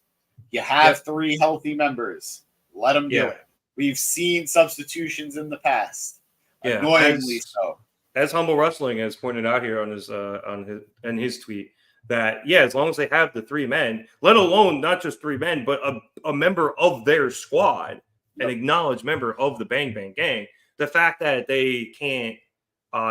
You have 3 healthy members. Let them do it. We've seen substitutions in the past. Yeah, annoyingly so. As Humble Wrestling has pointed out here on his tweet, that as long as they have the 3 men, let alone not just 3 men, but a member of their squad, an acknowledged member of the Bang Bang Gang, the fact that they can't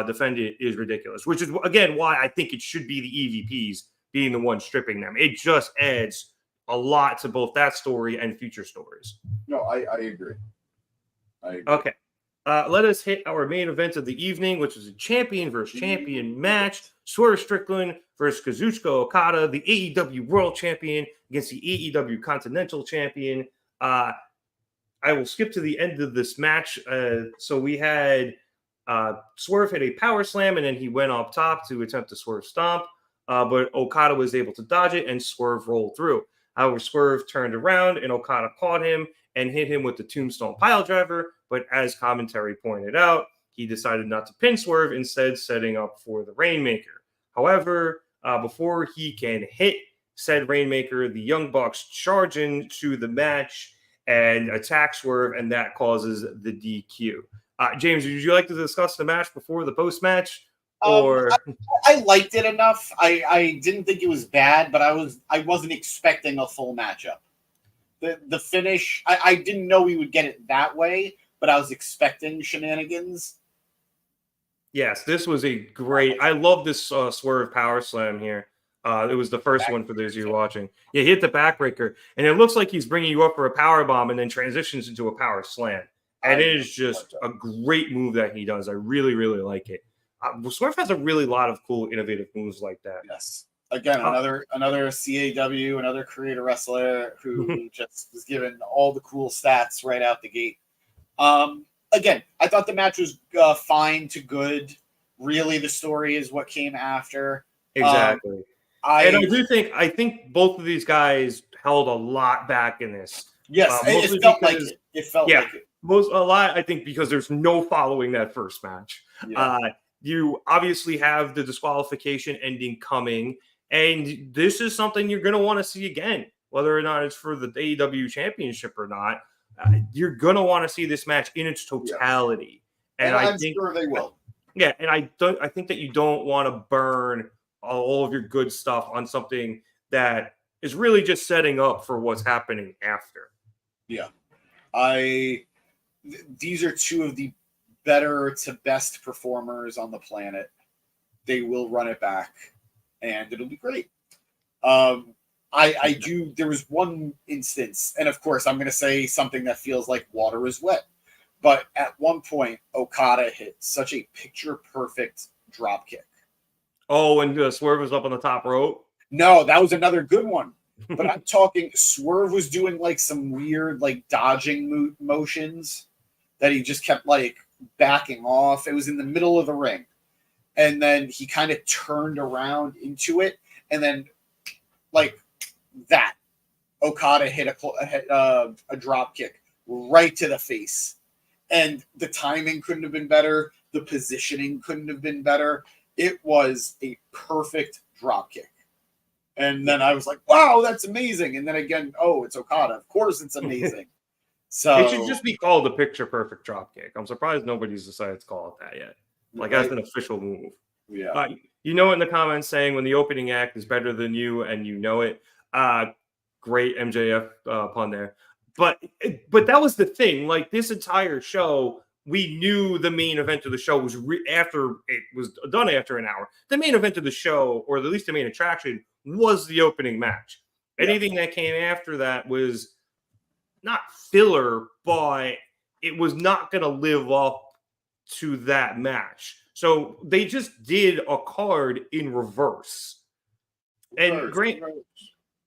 defend it is ridiculous. Which is again why I think it should be the EVPs being the one stripping them. It just adds a lot to both that story and future stories. No, I agree. Okay. Let us hit our main event of the evening, which is a champion versus champion match. Swerve Strickland versus Kazuchika Okada, the AEW World Champion against the AEW Continental Champion. I will skip to the end of this match. So we had Swerve hit a power slam, and then he went up top to attempt to Swerve stomp. But Okada was able to dodge it, and Swerve rolled through. However, Swerve turned around, and Okada caught him and hit him with the Tombstone Piledriver. But as commentary pointed out, he decided not to pin Swerve, instead setting up for the Rainmaker. However, before he can hit said Rainmaker, the Young Bucks charge into the match and attack Swerve, and that causes the DQ. James, would you like to discuss the match before the post-match? Or I liked it enough. I didn't think it was bad, but I wasn't expecting a full matchup. The finish, I didn't know we would get it that way, but I was expecting shenanigans. Yes, this was a great. I love this Swerve power slam here. It was the first one for those of you watching. Yeah, he hit the backbreaker, and it looks like he's bringing you up for a power bomb, and then transitions into a power slam. And it is just a great move that he does. I really, really like it. Swerve has a really lot of cool, innovative moves like that. Yes. Again, another CAW, another creator wrestler who just was given all the cool stats right out the gate. Again, I thought the match was fine to good. Really, the story is what came after. Exactly. I think both of these guys held a lot back in this. Yes, it felt like it. It felt like it. A lot, I think, because there's no following that first match. Yeah. You obviously have the disqualification ending coming, and this is something you're going to want to see again, whether or not it's for the AEW Championship or not. You're going to want to see this match in its totality. Yes. And I'm sure they will. Yeah, and I think that you don't want to burn all of your good stuff on something that is really just setting up for what's happening after. Yeah. These are 2 of the better to best performers on the planet. They will run it back, and it'll be great. There was one instance, and of course I'm going to say something that feels like water is wet, but at one point Okada hit such a picture-perfect drop kick. Oh, and Swerve was up on the top rope? No, that was another good one. But I'm talking Swerve was doing like some weird like dodging motions that he just kept like backing off. It was in the middle of the ring. And then he kind of turned around into it. And then like that, Okada hit a drop kick right to the face. And the timing couldn't have been better. The positioning couldn't have been better. It was a perfect drop kick. And then I was like, wow, that's amazing. And then again, oh, it's Okada. Of course it's amazing. So it should just be called the picture perfect drop kick. I'm surprised nobody's decided to call it that yet. Like, as an official move. Yeah. You know, in the comments saying when the opening act is better than you and you know it. Great MJF pun there. But that was the thing. Like, this entire show, we knew the main event of the show was after it was done after an hour. The main event of the show, or at least the main attraction, was the opening match. Anything that came after that was not filler, but it was not going to live up to that match. So they just did a card in reverse. And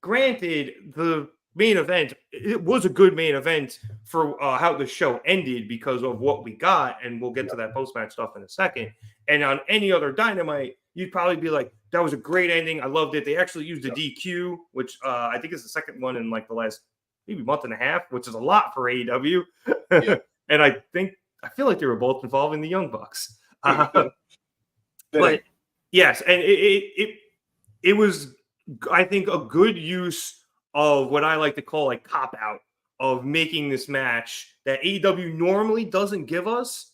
granted, the main event, it was a good main event for how the show ended because of what we got, and we'll get to that post-match stuff in a second. And on any other Dynamite, you'd probably be like, that was a great ending. I loved it. They actually used a DQ, which I think is the second one in like the last maybe month and a half, which is a lot for AEW. And I feel like they were both involving the Young Bucks. But yes, and it was, I think, a good use of what I like to call a cop-out of making this match that AEW normally doesn't give us,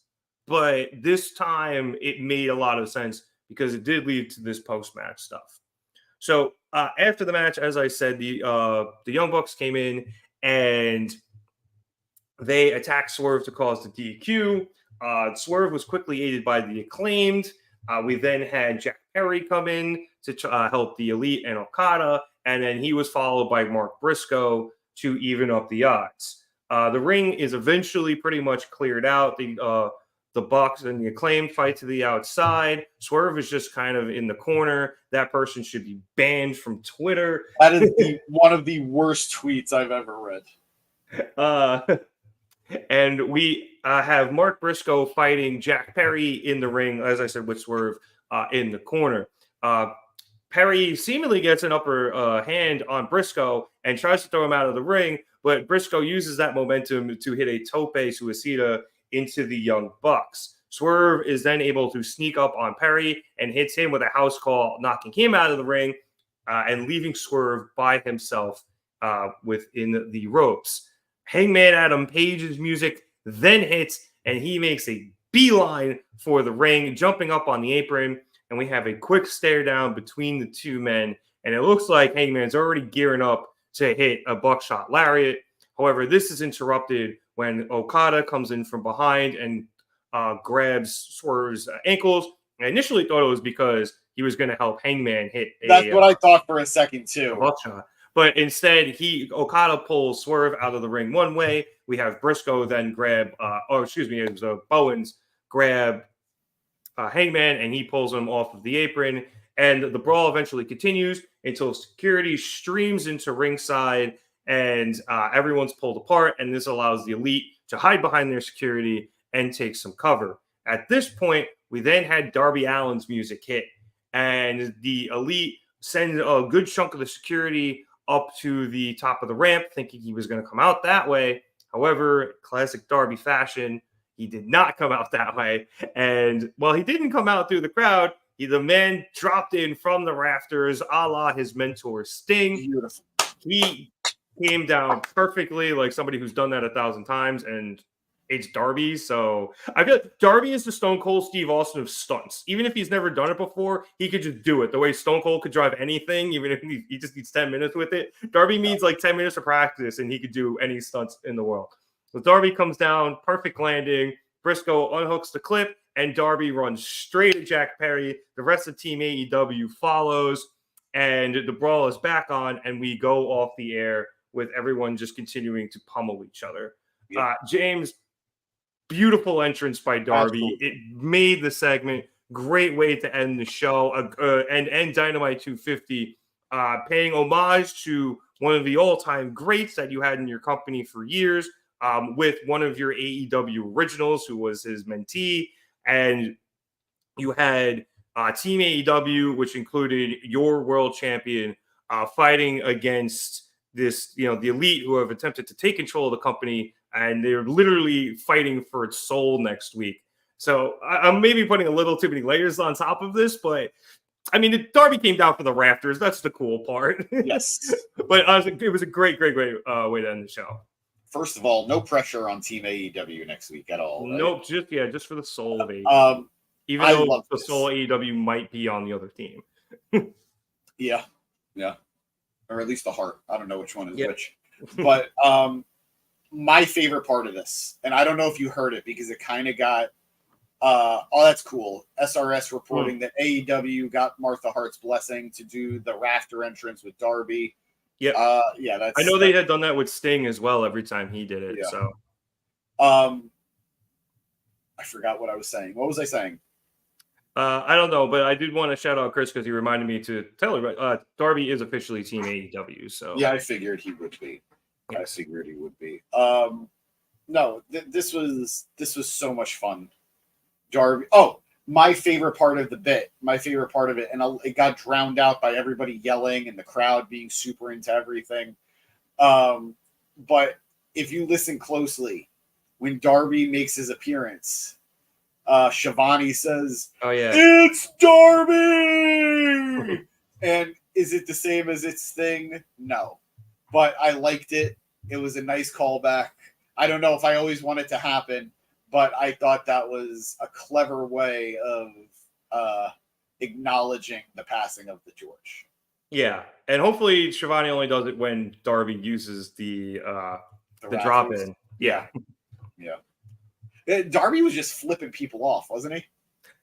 but this time it made a lot of sense because it did lead to this post-match stuff. So after the match, as I said, the Young Bucks came in and they attacked Swerve to cause the DQ. Swerve was quickly aided by the Acclaimed. We then had Jack Perry come in to help the Elite and Okada, and then he was followed by Mark Briscoe to even up the odds. The ring is eventually pretty much cleared out. The Bucks and the Acclaimed fight to the outside. Swerve is just kind of in the corner. That person should be banned from Twitter. That is one of the worst tweets I've ever read. And we have Mark Briscoe fighting Jack Perry in the ring, as I said, with Swerve in the corner. Perry seemingly gets an upper hand on Briscoe and tries to throw him out of the ring, but Briscoe uses that momentum to hit a tope suicida into the Young Bucks. Swerve is then able to sneak up on Perry and hits him with a house call, knocking him out of the ring and leaving Swerve by himself within the ropes. Hangman Adam Page's music then hits, and he makes a beeline for the ring, jumping up on the apron, and we have a quick stare down between the two men, and it looks like Hangman's already gearing up to hit a buckshot lariat. However, this is interrupted when Okada comes in from behind and grabs Swerve's ankles. I initially thought it was because he was going to help Hangman hit That's what I thought for a second, too. Buckshot. But instead, Okada pulls Swerve out of the ring one way. We have Briscoe then grab, it was Bowens grab Hangman, and he pulls him off of the apron. And the brawl eventually continues until security streams into ringside, and everyone's pulled apart. And this allows the Elite to hide behind their security and take some cover. At this point, we then had Darby Allin's music hit, and the Elite send a good chunk of the security up to the top of the ramp, thinking he was going to come out that way. However, classic Darby fashion, he did not come out that way. And while he didn't come out through the crowd, the man dropped in from the rafters, a la his mentor Sting. Beautiful. He came down perfectly, like somebody who's done that 1,000 times, and it's Darby. So I feel like Darby is the Stone Cold Steve Austin of stunts. Even if he's never done it before, he could just do it. The way Stone Cold could drive anything, even if he just needs 10 minutes with it. Darby needs like 10 minutes of practice, and he could do any stunts in the world. So Darby comes down, perfect landing. Briscoe unhooks the clip, and Darby runs straight at Jack Perry. The rest of Team AEW follows, and the brawl is back on, and we go off the air with everyone just continuing to pummel each other. Yeah. James, beautiful entrance by Darby. Absolutely. It made the segment. Great way to end the show and end Dynamite 250, paying homage to one of the all-time greats that you had in your company for years, with one of your AEW originals who was his mentee. And you had Team AEW, which included your world champion, fighting against this, the Elite, who have attempted to take control of the company, and they're literally fighting for its soul next week. So I'm maybe putting a little too many layers on top of this, but I mean, Darby came down for the rafters. That's the cool part. Yes. But it was a great way to end the show. First of all, no pressure on Team AEW next week at all. Right? Nope, just for the soul of AEW. Even I though love the this. soul of AEW might be on the other team. Yeah. Or at least the heart. I don't know which one is Yep. which. But my favorite part of this, and I don't know if you heard it because it kind of got that's cool. SRS reporting that AEW got Martha Hart's blessing to do the rafter entrance with Darby. Yeah. That's I know they had done that with Sting as well every time he did it. Yeah. So I forgot what I was saying. What was I saying? I don't know, but I did want to shout out Chris because he reminded me to tell her Darby is officially Team AEW. So Yeah, I figured he would be. No, this was so much fun. Darby. Oh, my favorite part of the bit, and it got drowned out by everybody yelling and the crowd being super into everything. But if you listen closely, when Darby makes his appearance, Shivani says, "Oh yeah, it's Darby!" And is it the same as its thing? No, but I liked it. It was a nice callback. I don't know if I always want it to happen, but I thought that was a clever way of acknowledging the passing of the George. Yeah, and hopefully Shivani only does it when Darby uses the drop in. Yeah. Darby was just flipping people off, wasn't he?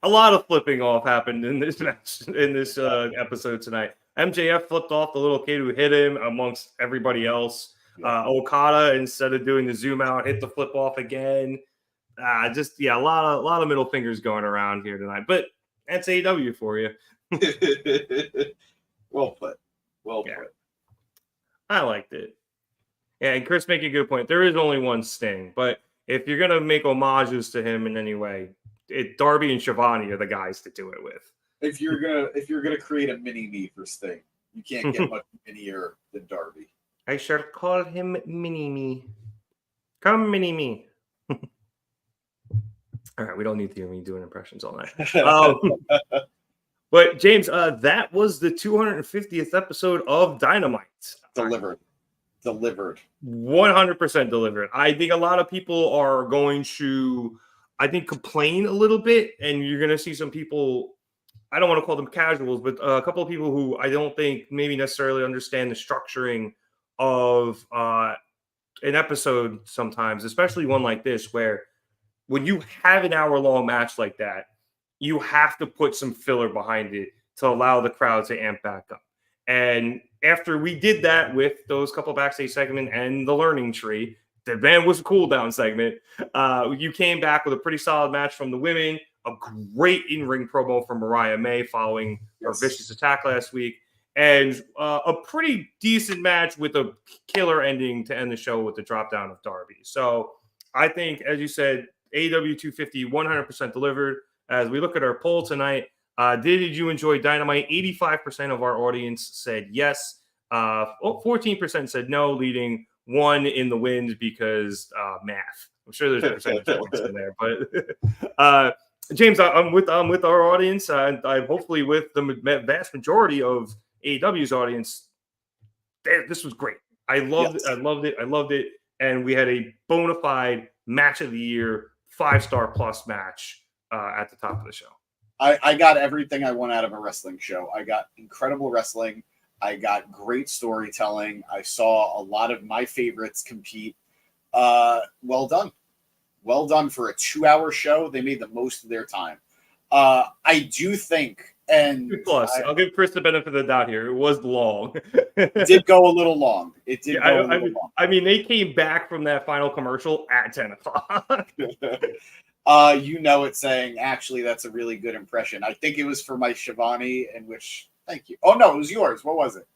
A lot of flipping off happened in this match, in this episode tonight. MJF flipped off the little kid who hit him amongst everybody else. Okada, instead of doing the zoom out, hit the flip off again. A lot of middle fingers going around here tonight. But that's AEW for you. Well put. I liked it. Yeah, and Chris making a good point. There is only one Sting, but if you're gonna make homages to him in any way, Darby and Shivani are the guys to do it with. If you're gonna create a mini me for Sting, you can't get much minier than Darby. I shall call him Mini Me. Come, Mini Me. All right, we don't need to hear me doing impressions all night. But James, that was the 250th episode of Dynamite. Delivered. 100% delivered. I think a lot of people are going to, complain a little bit, and you're going to see some people, I don't want to call them casuals, but a couple of people who I don't think maybe necessarily understand the structuring of an episode sometimes, especially one like this, where when you have an hour-long match like that, you have to put some filler behind it to allow the crowd to amp back up. And after we did that with those couple backstage segment and the learning tree, the band was a cool down segment. You came back with a pretty solid match from the women, a great in-ring promo from Mariah May following her vicious attack last week, and a pretty decent match with a killer ending to end the show with the drop down of Darby. So I think, as you said, AEW 250 100% delivered. As we look at our poll tonight, did you enjoy Dynamite? 85% of our audience said yes. 14% said no, leading one in the wind because math. I'm sure there's a percentage points in there, but James, I'm with our audience. I'm hopefully with the vast majority of AEW's audience. This was great. I loved it, and we had a bona fide match of the year, 5-star plus match at the top of the show. I got everything I want out of a wrestling show. I got incredible wrestling. I got great storytelling. I saw a lot of my favorites compete. Well done for a 2-hour show. They made the most of their time. I do think, and I'll give Chris the benefit of the doubt here. It was long. It did go a little long. Long. I mean, they came back from that final commercial at 10 o'clock. It's saying, actually, that's a really good impression. I think it was for my Shivani, thank you. Oh, no, it was yours. What was it?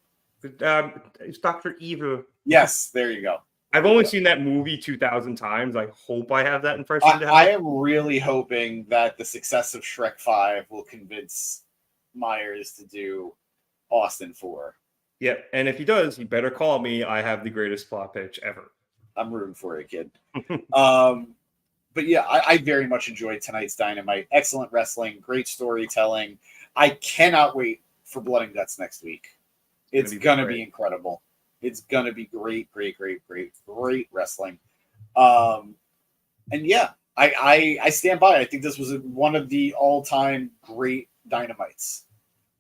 It's Dr. Eva. Yes, there you go. I've only seen that movie 2,000 times. I hope I have that impression. I am really hoping that the success of Shrek 5 will convince Myers to do Austin 4. Yep, and if he does, he better call me. I have the greatest plot pitch ever. I'm rooting for you, kid. but yeah, I very much enjoyed tonight's Dynamite. Excellent wrestling, great storytelling. I cannot wait for Blood and Guts next week. It's gonna be incredible. It's gonna be great wrestling. And yeah, I stand by. I think this was one of the all-time great Dynamites.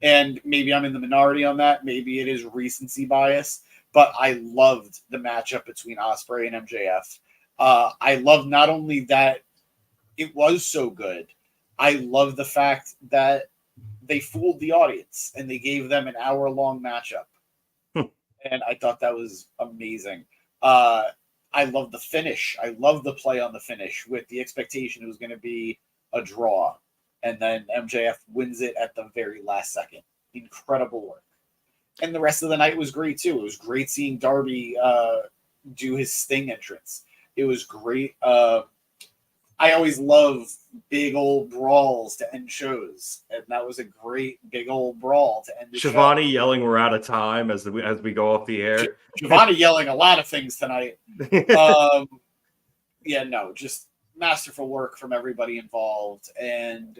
And maybe I'm in the minority on that. Maybe it is recency bias, but I loved the matchup between Osprey and MJF. I love not only that it was so good, I love the fact that they fooled the audience and they gave them an hour-long matchup. And I thought that was amazing. I love the finish. I love the play on the finish with the expectation it was going to be a draw. And then MJF wins it at the very last second. Incredible work. And the rest of the night was great too. It was great seeing Darby do his Sting entrance. It was great. I always love big old brawls to end shows, and that was a great big old brawl to end the show. Shivani yelling "We're out of time" as we go off the air. Shivani yelling a lot of things tonight. Yeah, no, just masterful work from everybody involved, and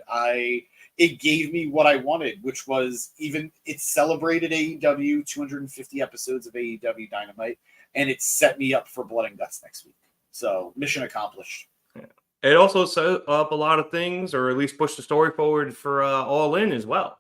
it gave me what I wanted, which was it celebrated AEW 250 episodes of AEW Dynamite, and it set me up for Blood and Guts next week. So mission accomplished. Yeah. It also set up a lot of things, or at least pushed the story forward for Allin as well.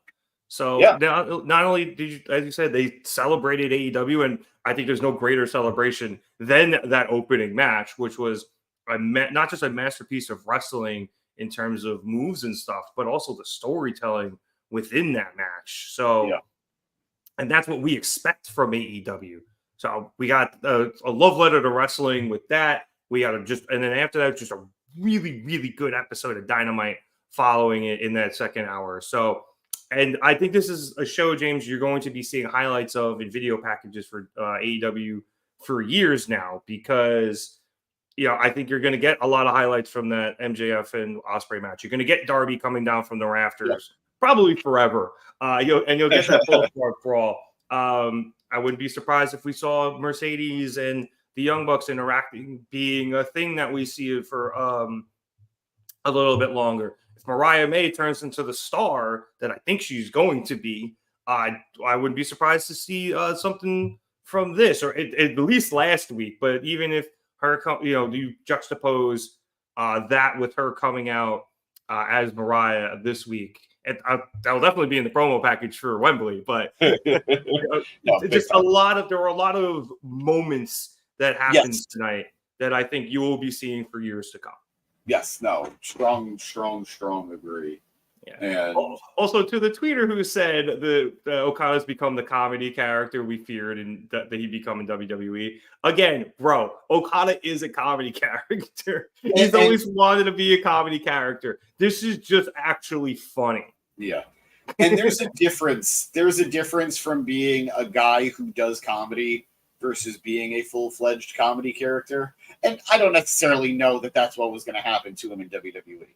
So yeah. Not only did you, as you said, they celebrated AEW, and I think there's no greater celebration than that opening match, which was not just a masterpiece of wrestling in terms of moves and stuff, but also the storytelling within that match. So, yeah. And that's what we expect from AEW. So we got a love letter to wrestling with that. We got and then after that, just a really, really good episode of Dynamite following it in that second hour. So, and I think this is a show, James, you're going to be seeing highlights of in video packages for AEW for years now, because, I think you're going to get a lot of highlights from that MJF and Osprey match. You're going to get Darby coming down from the rafters, probably forever. You'll get that full brawl. I wouldn't be surprised if we saw Mercedes and the Young Bucks interacting being a thing that we see for a little bit longer. If Mariah May turns into the star that I think she's going to be, I wouldn't be surprised to see something from this, or at least last week. But even if her, you juxtapose that with her coming out as Mariah this week, that'll definitely be in the promo package for Wembley. But there were a lot of moments that happened tonight that I think you will be seeing for years to come. Yes, no, strong agree. Yeah. And also to the tweeter who said the Okada's become the comedy character we feared and that he'd become in WWE. Again, bro, Okada is a comedy character. He's always wanted to be a comedy character. This is just actually funny. Yeah. And there's a difference. There's a difference from being a guy who does comedy versus being a full-fledged comedy character. And I don't necessarily know that that's what was going to happen to him in WWE.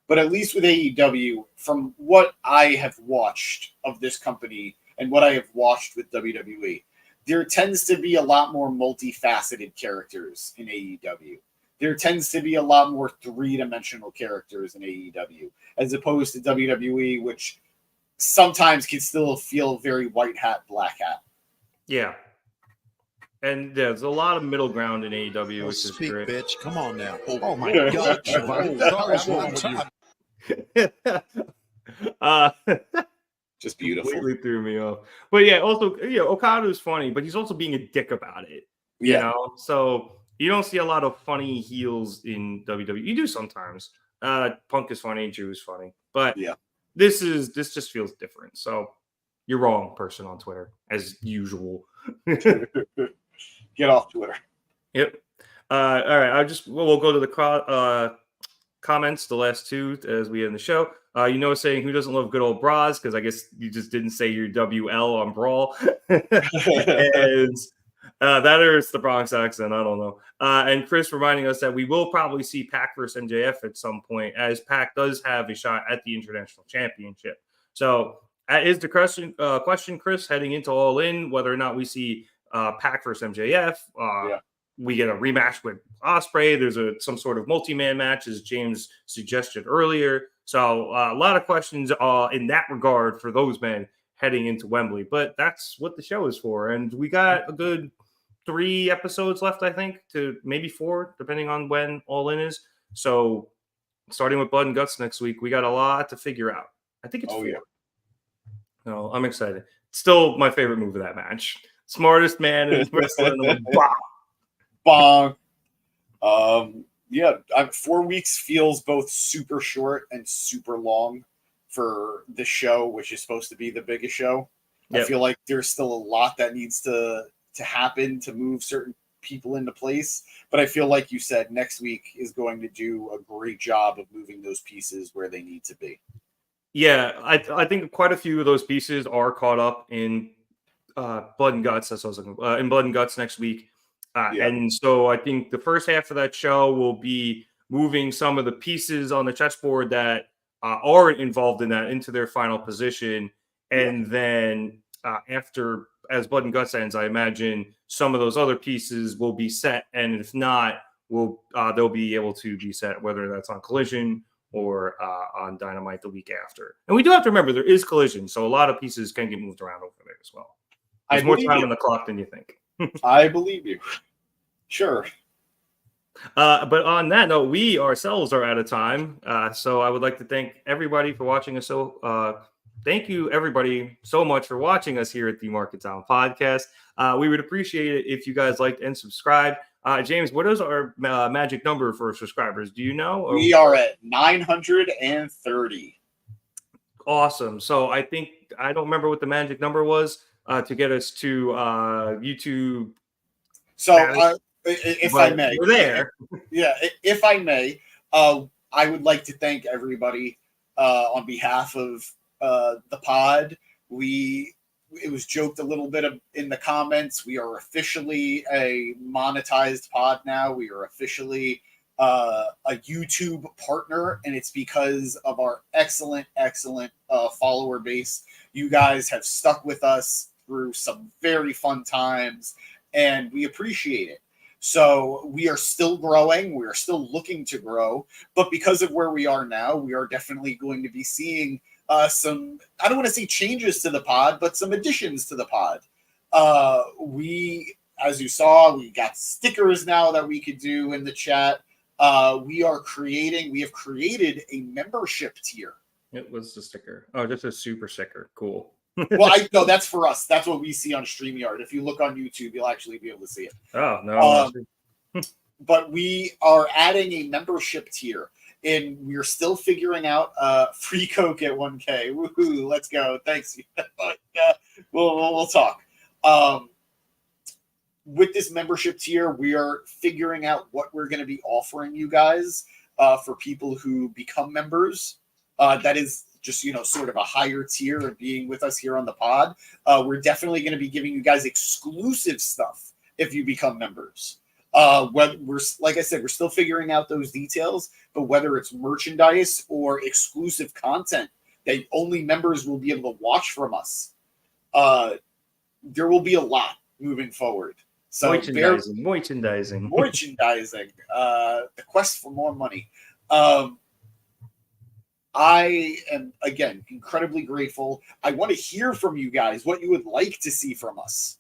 But at least with AEW, from what I have watched of this company and what I have watched with WWE, there tends to be a lot more multifaceted characters in AEW. There tends to be a lot more three-dimensional characters in AEW, as opposed to WWE, which sometimes can still feel very white hat, black hat. Yeah. And there's a lot of middle ground in AEW, which is great. Bitch, come on now. Oh my God, Shivani. Just beautiful. Completely threw me off. But yeah, also, Okada is funny, but he's also being a dick about it. You know? So you don't see a lot of funny heels in WWE. You do sometimes. Punk is funny, Drew is funny. But this just feels different. So you're wrong, person on Twitter, as usual. Get off Twitter. Yep. All right. We'll go to the comments, the last two, as we end the show. Saying who doesn't love good old bras, because I guess you just didn't say your WL on Brawl. And that or it's the Bronx accent. I don't know. And Chris reminding us that we will probably see Pac versus MJF at some point, as Pac does have a shot at the International Championship. So that is the question, Chris, heading into All In, whether or not we see Pac versus MJF. we get a rematch with Osprey. There's some sort of multi-man match, as James suggested earlier. So a lot of questions in that regard for those men heading into Wembley. But that's what the show is for. And we got a good 3 episodes left, I think, to maybe 4, depending on when All In is. So starting with Blood and Guts next week, we got a lot to figure out. I think it's 4. Yeah. No, I'm excited. Still my favorite move of that match. Smartest man in wrestling. Bong. 4 weeks feels both super short and super long for the show, which is supposed to be the biggest show. Yep. I feel like there's still a lot that needs to happen to move certain people into place. But I feel like you said next week is going to do a great job of moving those pieces where they need to be. Yeah, I think quite a few of those pieces are caught up in Blood and Guts. That's what I was looking in Blood and Guts next week. And so I think the first half of that show will be moving some of the pieces on the chessboard that aren't involved in that into their final position. And then after, as Blood and Guts ends, I imagine some of those other pieces will be set. And if not, they'll be able to be set, whether that's on Collision or on Dynamite the week after. And we do have to remember there is Collision, so a lot of pieces can get moved around over there as well. There's more time on the clock than you think. I believe you. Sure. But on that note, we ourselves are out of time. So I would like to thank everybody for watching us. Thank you, everybody, so much for watching us here at the Market Down Podcast. We would appreciate it if you guys liked and subscribed. James, what is our magic number for subscribers? Do you know? We are at 930. Awesome. So I don't remember what the magic number was to get us to YouTube. So if I may, we're there. Yeah, if I may, I would like to thank everybody on behalf of the pod. It was joked a little bit in the comments. We are officially a monetized pod now. We are officially a YouTube partner, and it's because of our excellent follower base. You guys have stuck with us through some very fun times, and we appreciate it. So we are still growing. We are still looking to grow, but because of where we are now, we are definitely going to be seeing some, I don't want to say changes to the pod, but some additions to the pod. We, as you saw, we got stickers now that we could do in the chat. We have created a membership tier. It was the sticker. Oh, just a super sticker. Cool. Well, no, that's for us. That's what we see on StreamYard. If you look on YouTube, you'll actually be able to see it. Oh, no. But we are adding a membership tier. And we're still figuring out free Coke at 1K. Woohoo! Let's go. Thanks. But, we'll talk. With this membership tier, we are figuring out what we're going to be offering you guys for people who become members. That is just, sort of a higher tier of being with us here on the pod. We're definitely going to be giving you guys exclusive stuff if you become members. Like I said, we're still figuring out those details, but whether it's merchandise or exclusive content that only members will be able to watch from us, there will be a lot moving forward. So merchandising. The quest for more money. I am, again, incredibly grateful. I want to hear from you guys what you would like to see from us,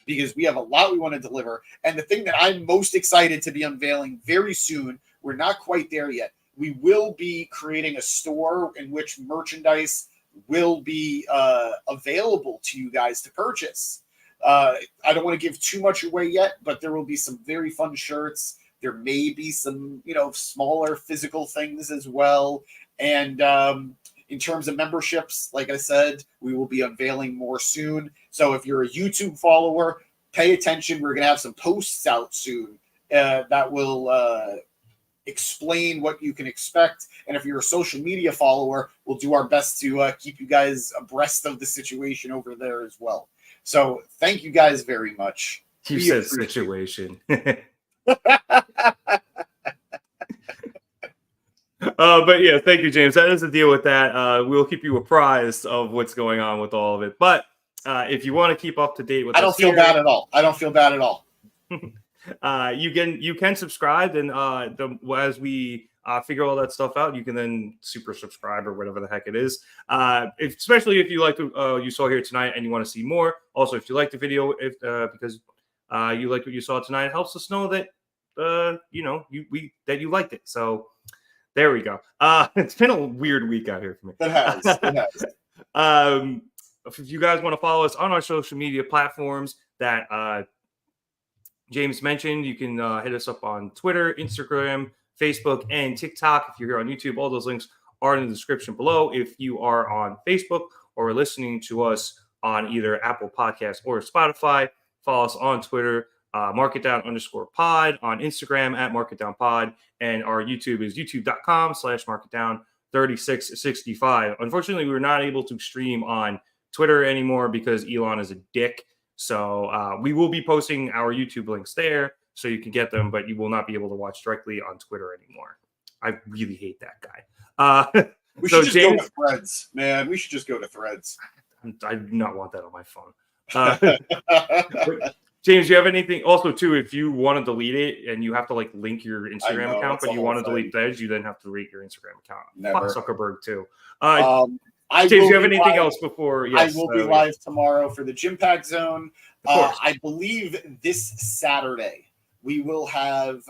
because we have a lot we want to deliver. And the thing that I'm most excited to be unveiling very soon, we're not quite there yet. We will be creating a store in which merchandise will be available to you guys to purchase. I don't want to give too much away yet, but there will be some very fun shirts. There may be some, smaller physical things as well. And in terms of memberships, like I said, we will be unveiling more soon. So if you're a YouTube follower, pay attention. We're going to have some posts out soon that will explain what you can expect. And if you're a social media follower, we'll do our best to keep you guys abreast of the situation over there as well. So thank you guys very much. You said situation. But yeah, thank you, James. That is the deal with that. We'll keep you apprised of what's going on with all of it. But if you want to keep up to date with I don't feel bad at all. You can subscribe, and as we figure all that stuff out, you can then super subscribe or whatever the heck it is. Especially if you like you saw here tonight and you want to see more. Also, if you like the video, because you liked what you saw tonight, it helps us know that that you liked it. So there we go. It's been a weird week out here for me. It has. If you guys want to follow us on our social media platforms that James mentioned, you can hit us up on Twitter, Instagram, Facebook, and TikTok. If you're here on YouTube, all those links are in the description below. If you are on Facebook or listening to us on either Apple Podcasts or Spotify, follow us on Twitter, marketdown_pod, on Instagram at marketdownpod, and our YouTube is youtube.com/marketdown3665. Unfortunately, we were not able to stream on Twitter anymore because Elon is a dick. So we will be posting our YouTube links there so you can get them, but you will not be able to watch directly on Twitter anymore. I really hate that guy. We should just go to Threads, man. We should just go to Threads. I do not want that on my phone. James, do you have anything? Also, too, if you want to delete it and you have to link your Instagram account, but you want to delete those, you then have to delete your Instagram account. Never. Fuck Zuckerberg, too. James, do you have anything else before? Yes, I will be live tomorrow for the Gym Pack Zone. I believe this Saturday we will have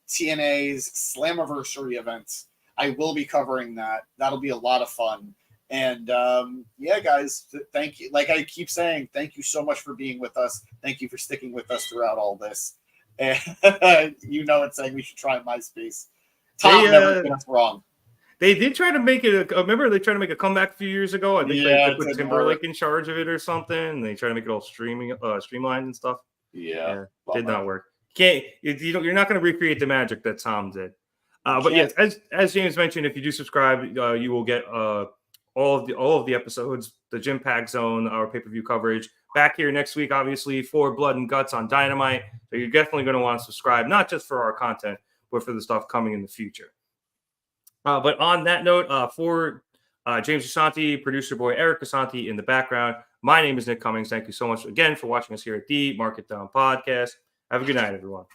TNA's Slammiversary event. I will be covering that. That'll be a lot of fun. And yeah, guys, thank you. Like I keep saying, thank you so much for being with us. Thank you for sticking with us throughout all this. And it's saying we should try MySpace. Tom never did us wrong. They did try to make it. Remember, they tried to make a comeback a few years ago. I think they put Timberlake in charge of it or something. And they tried to make it all streamlined and stuff. Yeah, did not work. You're not going to recreate the magic that Tom did. But yes, as James mentioned, if you do subscribe, you will get all of the episodes, the Gym Pack Zone, our pay-per-view coverage. Back here next week, obviously, for Blood and Guts on Dynamite. So you're definitely going to want to subscribe, not just for our content, but for the stuff coming in the future. But on that note, for James Asante, producer boy Eric Asante in the background, my name is Nick Cummings. Thank you so much again for watching us here at the Market Down Podcast. Have a good night, everyone.